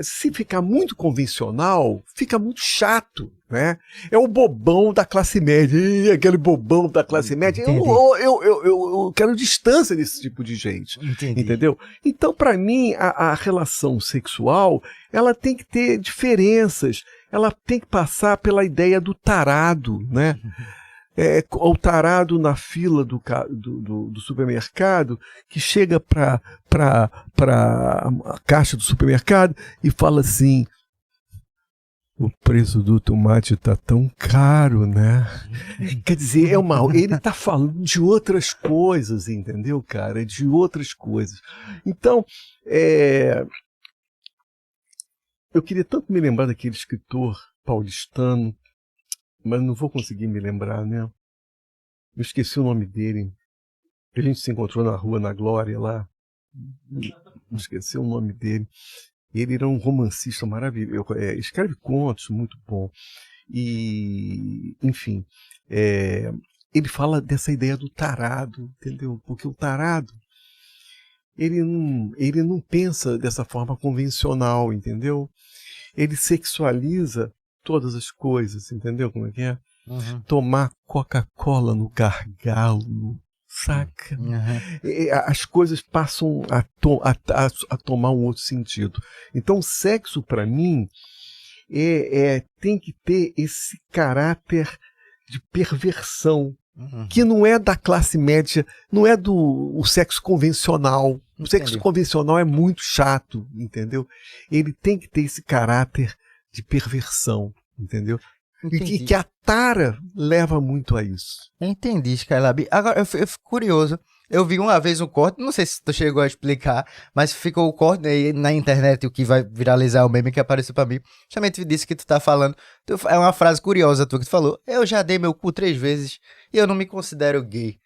se ficar muito convencional, fica muito chato, né? É o bobão da classe média. Ih, aquele bobão da classe média. Eu quero distância desse tipo de gente. Entendi. Entendeu? Então, para mim, a relação sexual, ela tem que ter diferenças. Ela tem que passar pela ideia do tarado, né? O tarado na fila do supermercado que chega para a caixa do supermercado e fala assim: O preço do tomate tá tão caro, né? Quer dizer, ele tá falando de outras coisas, entendeu, cara? De outras coisas. Então, eu queria tanto me lembrar daquele escritor paulistano, mas não vou conseguir me lembrar, né? Eu esqueci o nome dele. A gente se encontrou na rua, na Glória, lá. Esqueci o nome dele. Ele era um romancista maravilhoso, escreve contos, muito bom. E, enfim, ele fala dessa ideia do tarado, entendeu? Porque o tarado, ele não pensa dessa forma convencional, entendeu? Ele sexualiza todas as coisas, entendeu como é que é? Uhum. Tomar Coca-Cola no gargalo, saca? As coisas passam a tomar um outro sentido. Então, o sexo, para mim, tem que ter esse caráter de perversão, que não é da classe média, não é o sexo convencional. O sexo convencional é muito chato, entendeu? Ele tem que ter esse caráter de perversão, entendeu? E que a tara leva muito a isso. Entendi, Skylab. Agora, eu fico curioso. Eu vi uma vez um corte, não sei se tu chegou a explicar, mas ficou o corte aí na internet, o que vai viralizar o meme que apareceu pra mim. Justamente disso que tu tá falando. É uma frase curiosa tua que tu falou. Eu já dei meu cu 3 vezes e eu não me considero gay.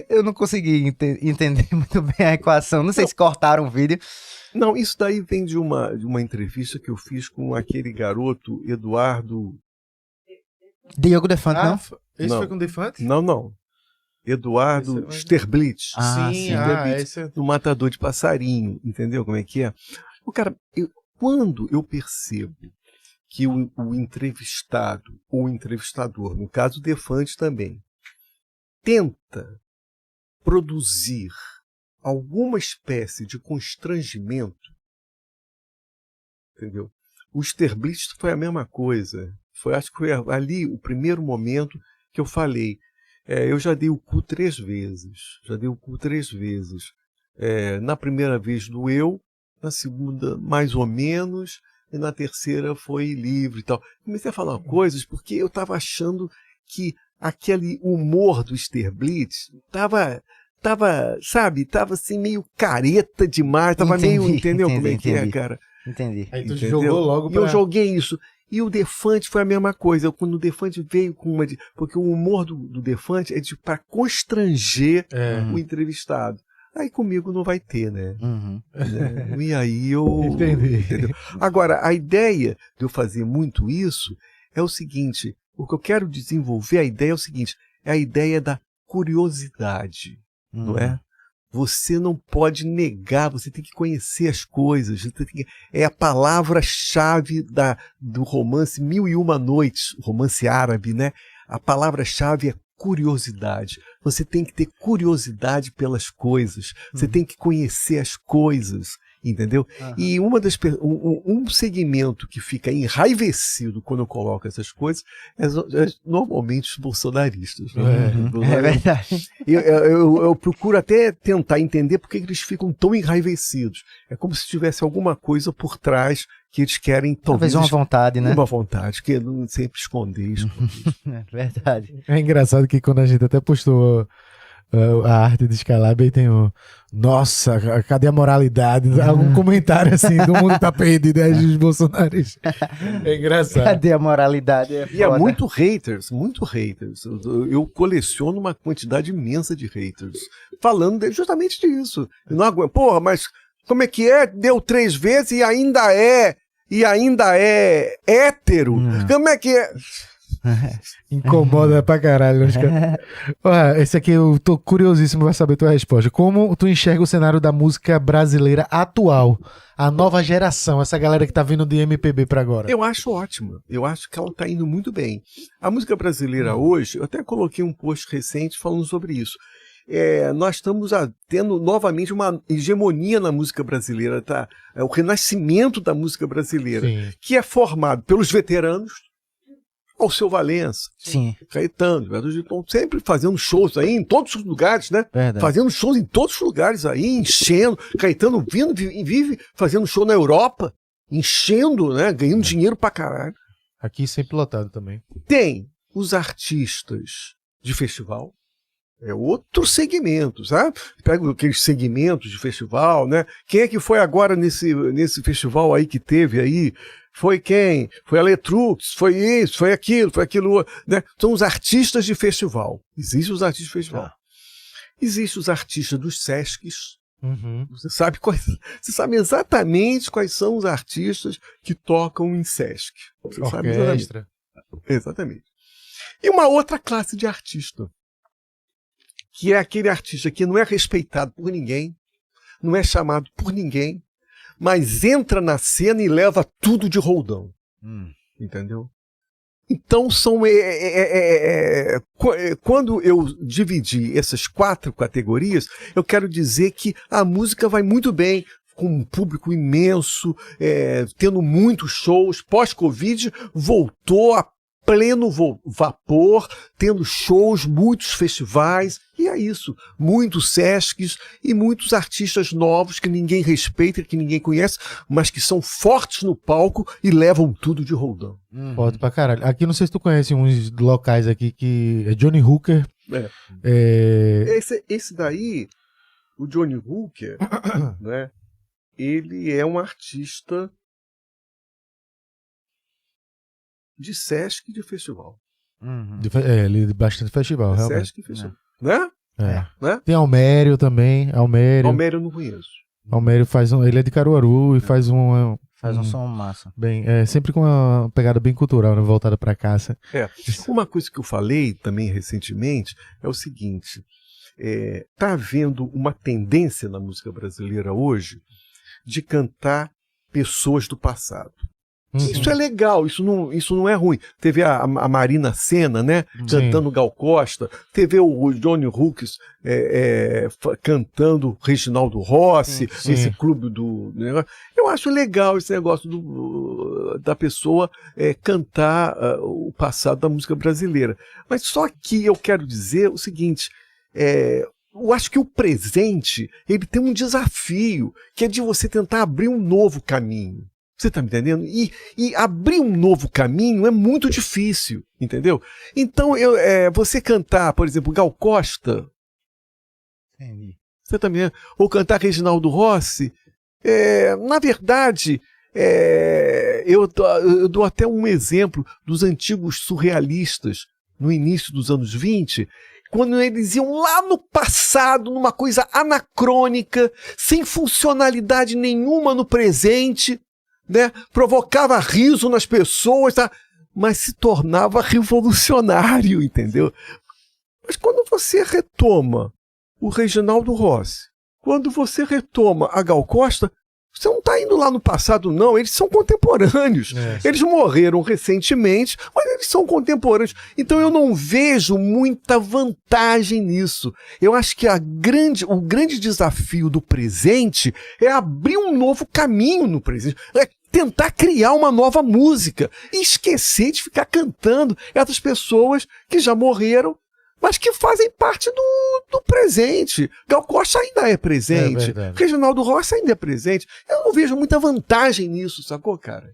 Eu não consegui entender muito bem a equação. Não sei se cortaram o vídeo. Não, isso daí vem de uma entrevista que eu fiz com aquele garoto, Eduardo... Diogo Defante, não? Esse Não. foi com o Defante? Não. Eduardo Sterblitz. Esse Do Matador de Passarinho, entendeu como é que é? O cara, quando eu percebo que o entrevistado, ou o entrevistador, no caso o Defante também, tenta produzir alguma espécie de constrangimento, entendeu? O Sterblitz foi a mesma coisa. Acho que foi ali o primeiro momento que eu falei. Eu já dei o cu 3 vezes. Na primeira vez doeu, na segunda mais ou menos, e na terceira foi livre e tal. Comecei a falar coisas porque eu estava achando que aquele humor do Sterblitz estava assim, meio careta demais, entendeu como é que é, cara? Entendi. Aí tu Entendeu? jogou logo E eu joguei isso. E o Defante foi a mesma coisa. Quando o Defante veio com porque o humor do Defante é para constranger o entrevistado. Aí comigo não vai ter, né? Uhum. E aí eu... Entendi. Entendeu? Agora, a ideia de eu fazer muito isso é o seguinte. O que eu quero desenvolver, a ideia é o seguinte. É a ideia da curiosidade, não é? Você não pode negar, você tem que conhecer as coisas. É a palavra-chave do romance 1001 Noites, o romance árabe, né? A palavra-chave é curiosidade. Você tem que ter curiosidade pelas coisas. Você tem que conhecer as coisas, entendeu? E um segmento que fica enraivecido quando eu coloco essas coisas é normalmente os bolsonaristas. Né? É verdade. Eu procuro até tentar entender por que eles ficam tão enraivecidos. É como se tivesse alguma coisa por trás que eles querem Talvez uma vontade, né? Uma vontade, que não sempre esconder. É verdade. É engraçado que quando a gente até postou a arte de Skylab, aí tem nossa, cadê a moralidade? Algum comentário assim, do mundo tá perdido, aí dos bolsonaristas. É engraçado. Cadê a moralidade? E é muito haters. Eu coleciono uma quantidade imensa de haters, falando justamente disso. Eu não aguento. Porra, mas como é que é? Deu 3 vezes e ainda é hétero? Como é que é? Incomoda pra caralho. Esse aqui eu tô curiosíssimo pra saber a tua resposta. Como tu enxerga o cenário da música brasileira atual? A nova geração, essa galera que tá vindo de MPB pra agora. Eu acho ótima. Eu acho que ela tá indo muito bem. A música brasileira hoje, eu até coloquei um post recente falando sobre isso. Nós estamos tendo novamente uma hegemonia na música brasileira, tá? O renascimento da música brasileira, Sim. que é formado pelos veteranos, Alceu Valença, Sim. Caetano, estão sempre fazendo shows aí em todos os lugares, né? Verdade. Fazendo shows em todos os lugares aí, enchendo. Caetano vive fazendo show na Europa, enchendo, né? Ganhando dinheiro pra caralho. Aqui sempre lotado também. Tem os artistas de festival, é outro segmento, sabe? Pega aqueles segmentos de festival, né? Quem é que foi agora nesse festival aí que teve aí? Foi quem? Foi a Letrux, foi isso, foi aquilo outro, né? São os artistas de festival. Existem os artistas de festival. Existem os artistas dos Sescs. Uhum. Você sabe exatamente quais são os artistas que tocam em Sesc. Você sabe exatamente. Orquestra. Exatamente. E uma outra classe de artista, que é aquele artista que não é respeitado por ninguém, não é chamado por ninguém, mas entra na cena e leva tudo de roldão. Entendeu? Então, quando eu dividi essas 4 categorias, eu quero dizer que a música vai muito bem, com um público imenso, tendo muitos shows. Pós-Covid, voltou a pleno vapor, tendo shows, muitos festivais, e é isso, muitos Sescs e muitos artistas novos que ninguém respeita, que ninguém conhece, mas que são fortes no palco e levam tudo de roldão. Pode pra caralho. Aqui não sei se tu conhece uns locais aqui que é Johnny Hooker. Esse daí, o Johnny Hooker, né, ele é um artista de Sesc e de festival. Ele é de bastante festival, realmente. Sesc e festival. Né? Né? Tem Almério também. Almério eu não conheço. Almério faz ele é de Caruaru e faz um som massa. bem, sempre com uma pegada bem cultural, né, voltada pra caça. Uma coisa que eu falei também recentemente é o seguinte, tá havendo uma tendência na música brasileira hoje de cantar pessoas do passado. Isso é legal, isso não é ruim. Teve a Marina Sena, né, cantando Gal Costa, teve o Johnny Hooker cantando Reginaldo Rossi, esse clube do negócio. Eu acho legal esse negócio da pessoa cantar o passado da música brasileira. Mas só que eu quero dizer o seguinte, eu acho que o presente ele tem um desafio, que é de você tentar abrir um novo caminho. Você tá me entendendo? E abrir um novo caminho é muito difícil, entendeu? Então, você cantar, por exemplo, Gal Costa, Entendi. você tá me entendendo? Ou cantar Reginaldo Rossi, na verdade, eu dou até um exemplo dos antigos surrealistas, no início dos anos 20, quando eles iam lá no passado, numa coisa anacrônica, sem funcionalidade nenhuma no presente, né? Provocava riso nas pessoas, tá? Mas se tornava revolucionário, entendeu? Mas quando você retoma o Reginaldo Rossi, quando você retoma a Gal Costa, você não está indo lá no passado, não. Eles são contemporâneos. Eles morreram recentemente, mas eles são contemporâneos. Então eu não vejo muita vantagem nisso. Eu acho que o grande desafio do presente é abrir um novo caminho no presente. É tentar criar uma nova música. E esquecer de ficar cantando essas pessoas que já morreram, mas que fazem parte do presente. Gal Costa ainda é presente. Reginaldo Rossi ainda é presente. Eu não vejo muita vantagem nisso, sacou, cara?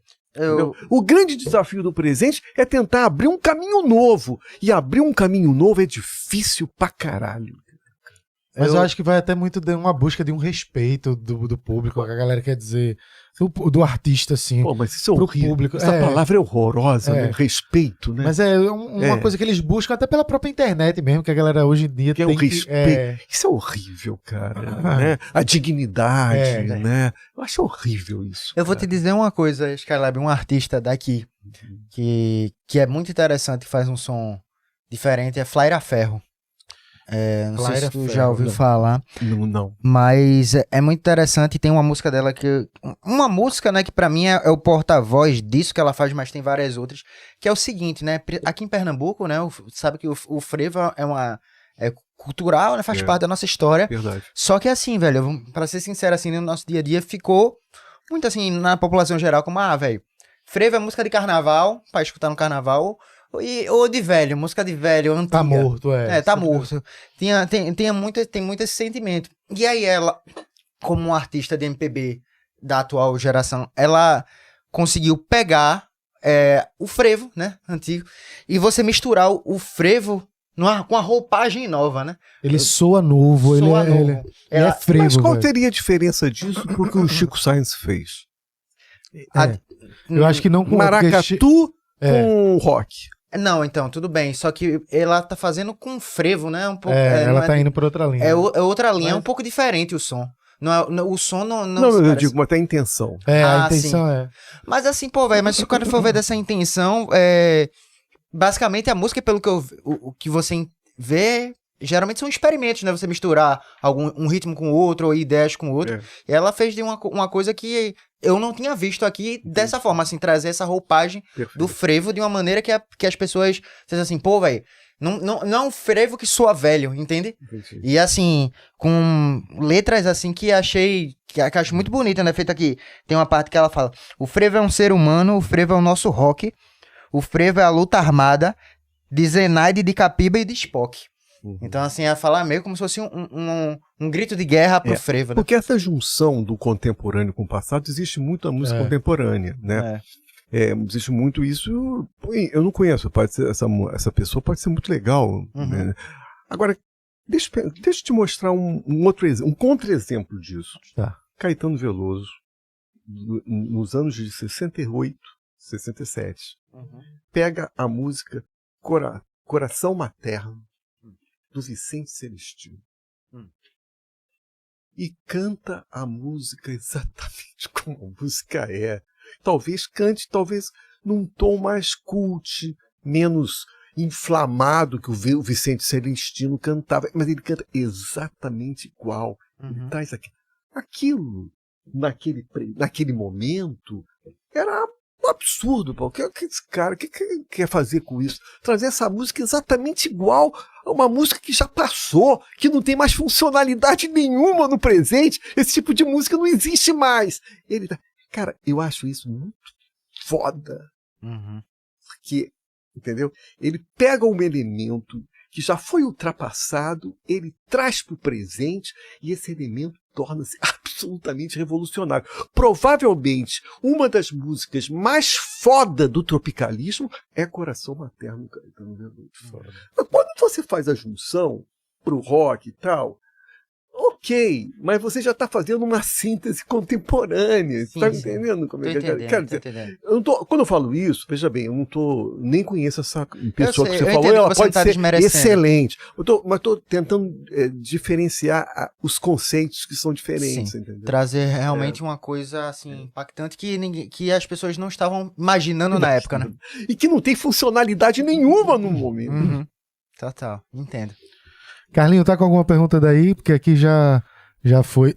O grande desafio do presente é tentar abrir um caminho novo. E abrir um caminho novo é difícil pra caralho. Mas eu acho que vai até muito de uma busca de um respeito do público, que a galera quer dizer, do artista, assim. Pô, mas isso é horrível. Público. Essa palavra é horrorosa, né? Respeito, né? Mas é uma coisa que eles buscam até pela própria internet mesmo, que a galera hoje em dia que tem é o respeito. Isso é horrível, cara. Né? A dignidade, né? Eu acho horrível isso. Eu vou te dizer uma coisa, Skylab, um artista daqui que é muito interessante e faz um som diferente, é Flaira Ferro. Não sei se tu já ouviu falar. Não. Mas é muito interessante. Tem uma música dela uma música, né, que pra mim é o porta-voz disso que ela faz, mas tem várias outras. Que é o seguinte, né? Aqui em Pernambuco, né? Sabe que o frevo é cultural, né? Faz parte da nossa história. Verdade. Só que assim, velho, pra ser sincero, assim, no nosso dia a dia ficou muito assim, na população geral, como, velho, frevo é música de carnaval, pra escutar no carnaval. Ou de velho, música de velho, antiga. Tá morto, tá morto. Tem muito esse sentimento. E aí ela, como uma artista de MPB da atual geração, ela conseguiu pegar o frevo, né? Antigo. E você misturar o frevo com a roupagem nova, né? Ele soa novo, Soa novo. ele é frevo, Mas qual velho. teria a diferença disso pro que o Chico Sainz fez? Eu acho que não com Maracatu É. com rock. Não, então, tudo bem. Só que ela tá fazendo com frevo, né? Um pouco, ela não tá indo por outra linha. É outra linha, é Mas- um pouco diferente o som. O som não Não, se eu parece. digo, mas até a intenção. A Ah, intenção é. Mas assim, pô, velho, mas se o cara for ver dessa intenção, basicamente a música, pelo que o que você vê, geralmente são experimentos, né? Você misturar um ritmo com o outro, ou ideias com o outro. É. E ela fez de uma coisa que eu não tinha visto aqui dessa forma, assim, trazer essa roupagem Perfeito. do frevo de uma maneira que as pessoas dizem assim, pô, velho, não é um frevo que soa velho, entende? Entendi. E assim, com letras assim que achei, que acho muito bonita, né? Feita aqui, tem uma parte que ela fala, o frevo é um ser humano, o frevo é o nosso rock, o frevo é a luta armada de Zenaide, de Capiba e de Spock. Uhum. Então assim, ela fala meio como se fosse um grito de guerra pro frevo, né? Porque essa junção do contemporâneo com o passado existe muito na música contemporânea, né? Existe muito isso. Eu não conheço, pode ser, essa pessoa pode ser muito legal. Né? Agora, deixa eu te mostrar um outro exemplo, um contra-exemplo disso. Tá. Caetano Veloso, nos anos de 68, 67, pega a música Coração Materno, do Vicente Celestino. E canta a música exatamente como a música é. Talvez cante, talvez num tom mais cult, menos inflamado que o Vicente Celestino cantava, mas ele canta exatamente igual. Ele traz aquilo, naquele momento, era um absurdo. Pô. O que esse cara que quer fazer com isso? Trazer essa música exatamente igual a uma música que já passou, que não tem mais funcionalidade nenhuma no presente. Esse tipo de música não existe mais. Cara, eu acho isso muito foda. Porque, entendeu? Ele pega um elemento que já foi ultrapassado, ele traz para o presente e esse elemento torna-se absolutamente revolucionário. Provavelmente, uma das músicas mais foda do tropicalismo é Coração Materno. Mas quando você faz a junção pro rock e tal, ok, mas você já está fazendo uma síntese contemporânea. Você está entendendo como é que eu quero dizer? Quando eu falo isso, veja bem, eu não tô, nem conheço essa pessoa que você falou, ela pode ser excelente. Mas estou tentando diferenciar os conceitos que são diferentes. Entendeu? Trazer realmente uma coisa assim impactante que as pessoas não estavam imaginando na época, né? E que não tem funcionalidade nenhuma no momento. Total, entendo. Carlinho, tá com alguma pergunta daí? Porque aqui já foi.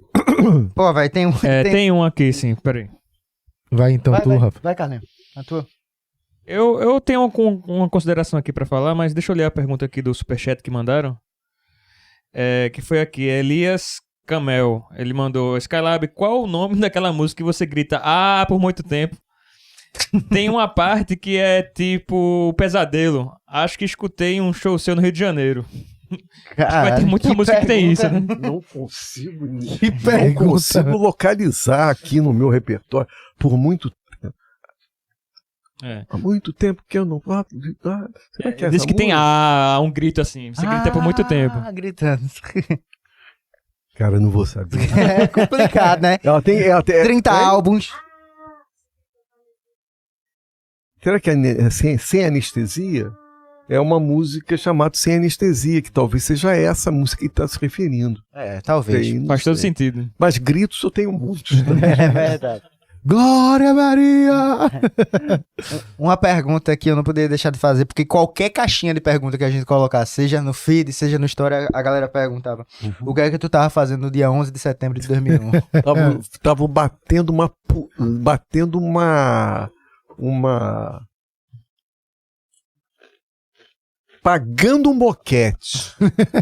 Pô, vai, tem um. Tem um aqui, sim, peraí. Vai então, Rafa. Vai, Carlinho. A tua. Eu tenho uma consideração aqui pra falar, mas deixa eu ler a pergunta aqui do superchat que mandaram. Que foi aqui, Elias Camel. Ele mandou, Skylab, qual o nome daquela música que você grita por muito tempo? Tem uma parte que é tipo Pesadelo. Acho que escutei um show seu no Rio de Janeiro. Vai ter muita música que tem isso, né? Não consigo, pergunta. não consigo localizar aqui no meu repertório por muito tempo. Há muito tempo que eu não. Será que é diz essa que tem música? um grito assim. Você grita por muito tempo. Gritando. Cara, eu não vou saber. É complicado, né? Ela tem 30 álbuns. Será que é sem anestesia? É uma música chamada Sem Anestesia, que talvez seja essa música que está se referindo. Talvez. Não Faz todo sei. sentido. Mas gritos eu tenho muitos. É verdade. Glória Maria! Uma pergunta que eu não poderia deixar de fazer, porque qualquer caixinha de pergunta que a gente colocar, seja no feed, seja no story, a galera perguntava: o que é que tu tava fazendo no dia 11 de setembro de 2001? Tava batendo pagando um boquete.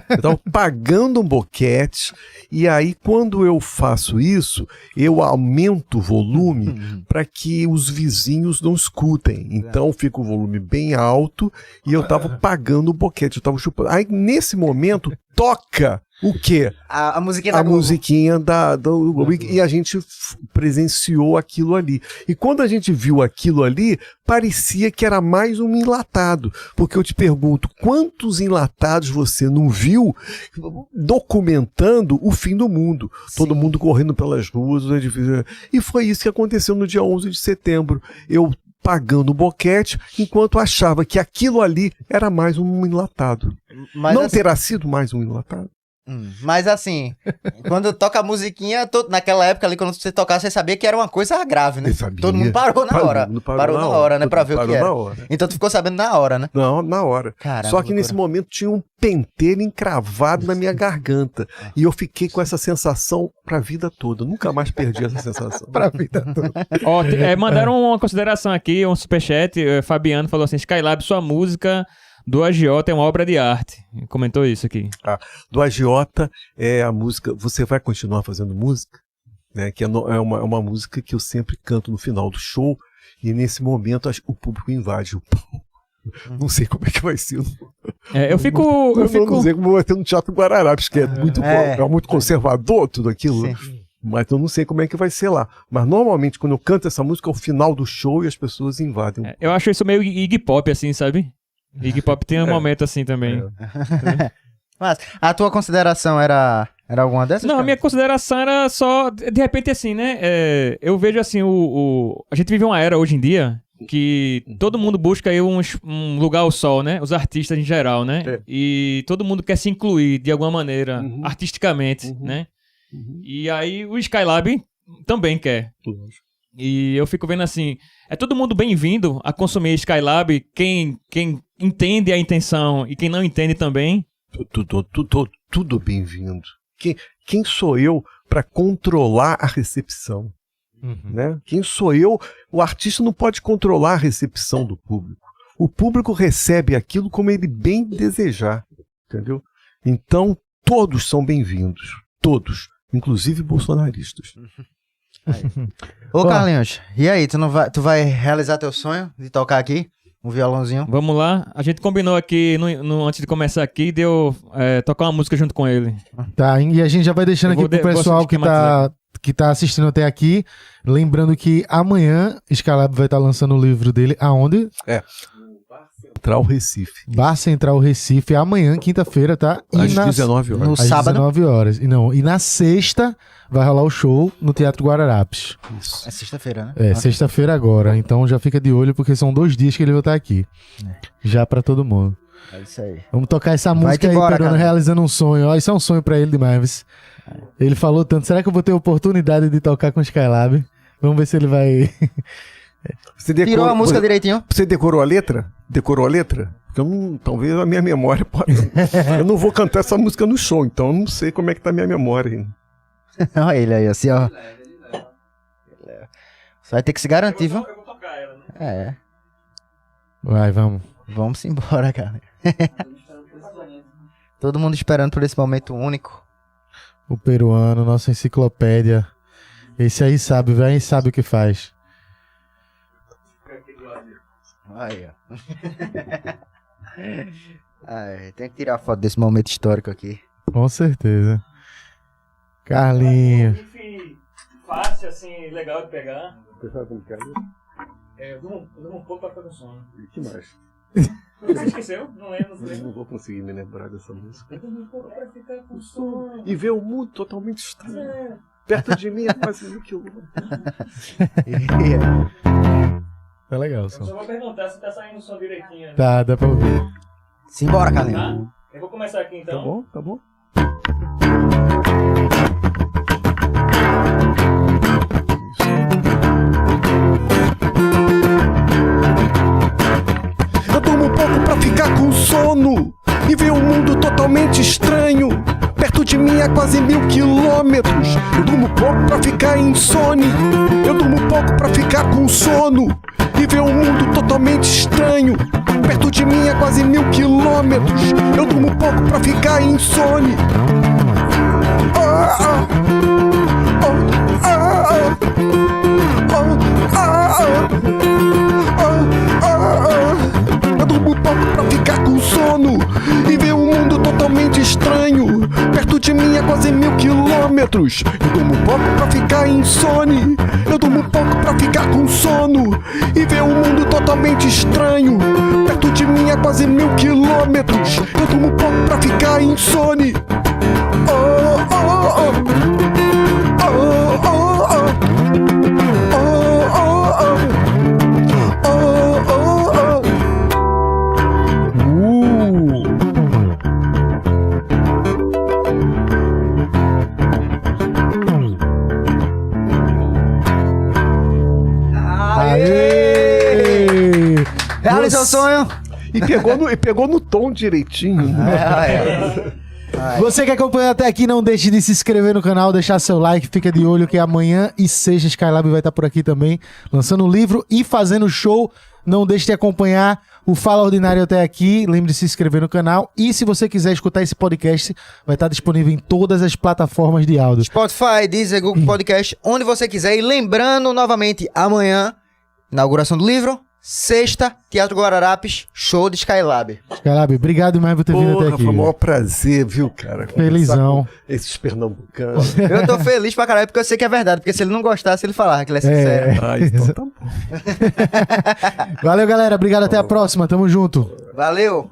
Eu tava pagando um boquete, e aí quando eu faço isso, eu aumento o volume para que os vizinhos não escutem. Então fica o volume bem alto e eu tava pagando o boquete, eu tava chupando. Aí nesse momento toca O quê? A musiquinha da A Globo. musiquinha do Globo. E a gente presenciou aquilo ali. E quando a gente viu aquilo ali, parecia que era mais um enlatado. Porque eu te pergunto, quantos enlatados você não viu documentando o fim do mundo? Todo mundo correndo pelas ruas, os edifícios. E foi isso que aconteceu no dia 11 de setembro. Eu pagando o boquete, enquanto achava que aquilo ali era mais um enlatado. Mas Não assim, terá sido mais um enlatado? mas assim, quando toca a musiquinha, naquela época ali, quando você tocava, você sabia que era uma coisa grave, né? Eu sabia. Todo mundo parou na hora. Todo mundo Parou na hora, né? Pra ver o que Parou era. na hora. Então tu ficou sabendo na hora, né? Não, na hora. Caramba, Só que nesse momento tinha um pentelho encravado na minha garganta. E eu fiquei com essa sensação pra vida toda. Eu nunca mais perdi essa sensação. Pra vida toda. Ó, mandaram uma consideração aqui, um superchat. Fabiano falou assim: Skylab, sua música do Agiota é uma obra de arte. Comentou isso aqui. Do Agiota é a música Você Vai Continuar Fazendo Música? Né? Que é uma música que eu sempre canto no final do show. E nesse momento o público invade o palco. Não sei como é que vai ser. Eu fico. Não sei como vai ter no Teatro Guararapes, que é muito conservador tudo aquilo. Sim. Mas eu não sei como é que vai ser lá. Mas normalmente quando eu canto essa música é o final do show e as pessoas invadem. Eu acho isso meio Iggy Pop, assim, sabe? Iggy Pop tem um momento assim também. Mas a tua consideração era alguma dessas? Não, a cara? minha consideração era só, de repente, assim, né? Eu vejo assim, a gente vive uma era hoje em dia que todo mundo busca aí um lugar ao sol, né? Os artistas em geral, né? É. E todo mundo quer se incluir de alguma maneira, artisticamente, Uhum. né? E aí o Skylab também quer. E eu fico vendo assim, é todo mundo bem-vindo a consumir Skylab, quem entende a intenção e quem não entende também. Tudo bem-vindo. Quem sou eu para controlar a recepção? Né? Quem sou eu? O artista não pode controlar a recepção do público. O público recebe aquilo como ele bem desejar, entendeu? Então, todos são bem-vindos. Todos. Inclusive bolsonaristas. Ô, Carlinhos, e aí, tu vai realizar teu sonho de tocar aqui? Um violãozinho? Vamos lá, a gente combinou aqui, antes de começar aqui, de eu tocar uma música junto com ele. Tá, e a gente já vai deixando Eu vou aqui pro vou pessoal que tá assistindo até aqui. Lembrando que amanhã Skylab vai estar lançando o livro dele. Aonde? Central Recife. Bar Central Recife, amanhã, quinta-feira, tá? Às 19 horas. No Às sábado? 19 horas. E na sexta vai rolar o show no Teatro Guararapes. Isso. É sexta-feira, né? É, sexta-feira agora. Então já fica de olho, porque são 2 dias que ele vai estar aqui. Já pra todo mundo. É isso aí. Vamos tocar essa Vai-te música aí, embora, Peruano, cara. realizando um sonho. Ó, isso é um sonho pra ele demais. Ele falou tanto. Será que eu vou ter oportunidade de tocar com o Skylab? Vamos ver se ele vai... Você Tirou a música direitinho? Você decorou a letra? Decorou a letra? Porque talvez a minha memória pode... Eu não vou cantar essa música no show, então eu não sei como é que tá a minha memória ainda. Olha ele aí, assim, ó. Você vai ter que se garantir, viu? Eu vou tocar ela, né? É. Vai, vamos. Vamos embora, cara. Todo mundo esperando por esse momento único. O peruano, nossa enciclopédia. Esse aí sabe, velho, sabe o que faz. Aí, ó. Ai, tem que tirar foto desse momento histórico aqui. Com certeza. Carlinhos. Enfim, fácil, assim, legal de pegar. Eu durmo um pouco pra ficar com sono. O que mais? Você esqueceu? Não lembro. Eu não vou conseguir me lembrar dessa música. Eu durmo um pouco pra ficar com sono. E ver o mundo totalmente estranho. Perto de mim é quase 1.000 quilômetros. Tá legal, Eu som. só vou perguntar se tá saindo o som direitinho. Né? Tá, dá pra ouvir. Simbora, Carlinhos. Tá? Eu vou começar aqui então. Tá bom, tá bom. Eu durmo pouco pra ficar com sono e ver um mundo totalmente estranho. Perto de mim é quase 1.000 quilômetros. Eu durmo pouco pra ficar insone. Eu durmo pouco pra ficar com sono e ver um mundo totalmente estranho. Perto de mim é quase 1.000 quilômetros. Eu durmo pouco pra ficar insone. Eu durmo pouco pra ficar com sono e ver um mundo totalmente estranho. Perto de mim minha quase 1000 quilômetros. Eu durmo pouco pra ficar insone. Eu durmo pouco pra ficar com sono e ver um mundo totalmente estranho. Perto de mim é quase 1000 quilômetros. Eu durmo pouco pra ficar insone. Oh, oh, oh. Oh, oh, oh. Oh, oh, oh. Oh, oh, oh. Aê! Realiza o sonho. E pegou no tom direitinho. Você que acompanhou até aqui, não deixe de se inscrever no canal, deixar seu like, fica de olho que amanhã e sexta Skylab vai estar por aqui também, lançando um livro e fazendo show. Não deixe de acompanhar o Fala Ordinário até aqui, lembre de se inscrever no canal e se você quiser escutar esse podcast, vai estar disponível em todas as plataformas de áudio. Spotify, Deezer, Google Podcast, onde você quiser. E lembrando novamente, amanhã, inauguração do livro. Sexta, Teatro Guararapes, show de Skylab. Skylab, obrigado demais por ter vindo até Porra, aqui. foi o maior prazer, viu, cara? Conversar Felizão. com esses pernambucanos. Eu tô feliz pra caralho porque eu sei que é verdade. Porque se ele não gostasse, ele falava que ele é sincero. Ah, então tá bom. Valeu, galera. Obrigado. Até a próxima. Tamo junto. Valeu!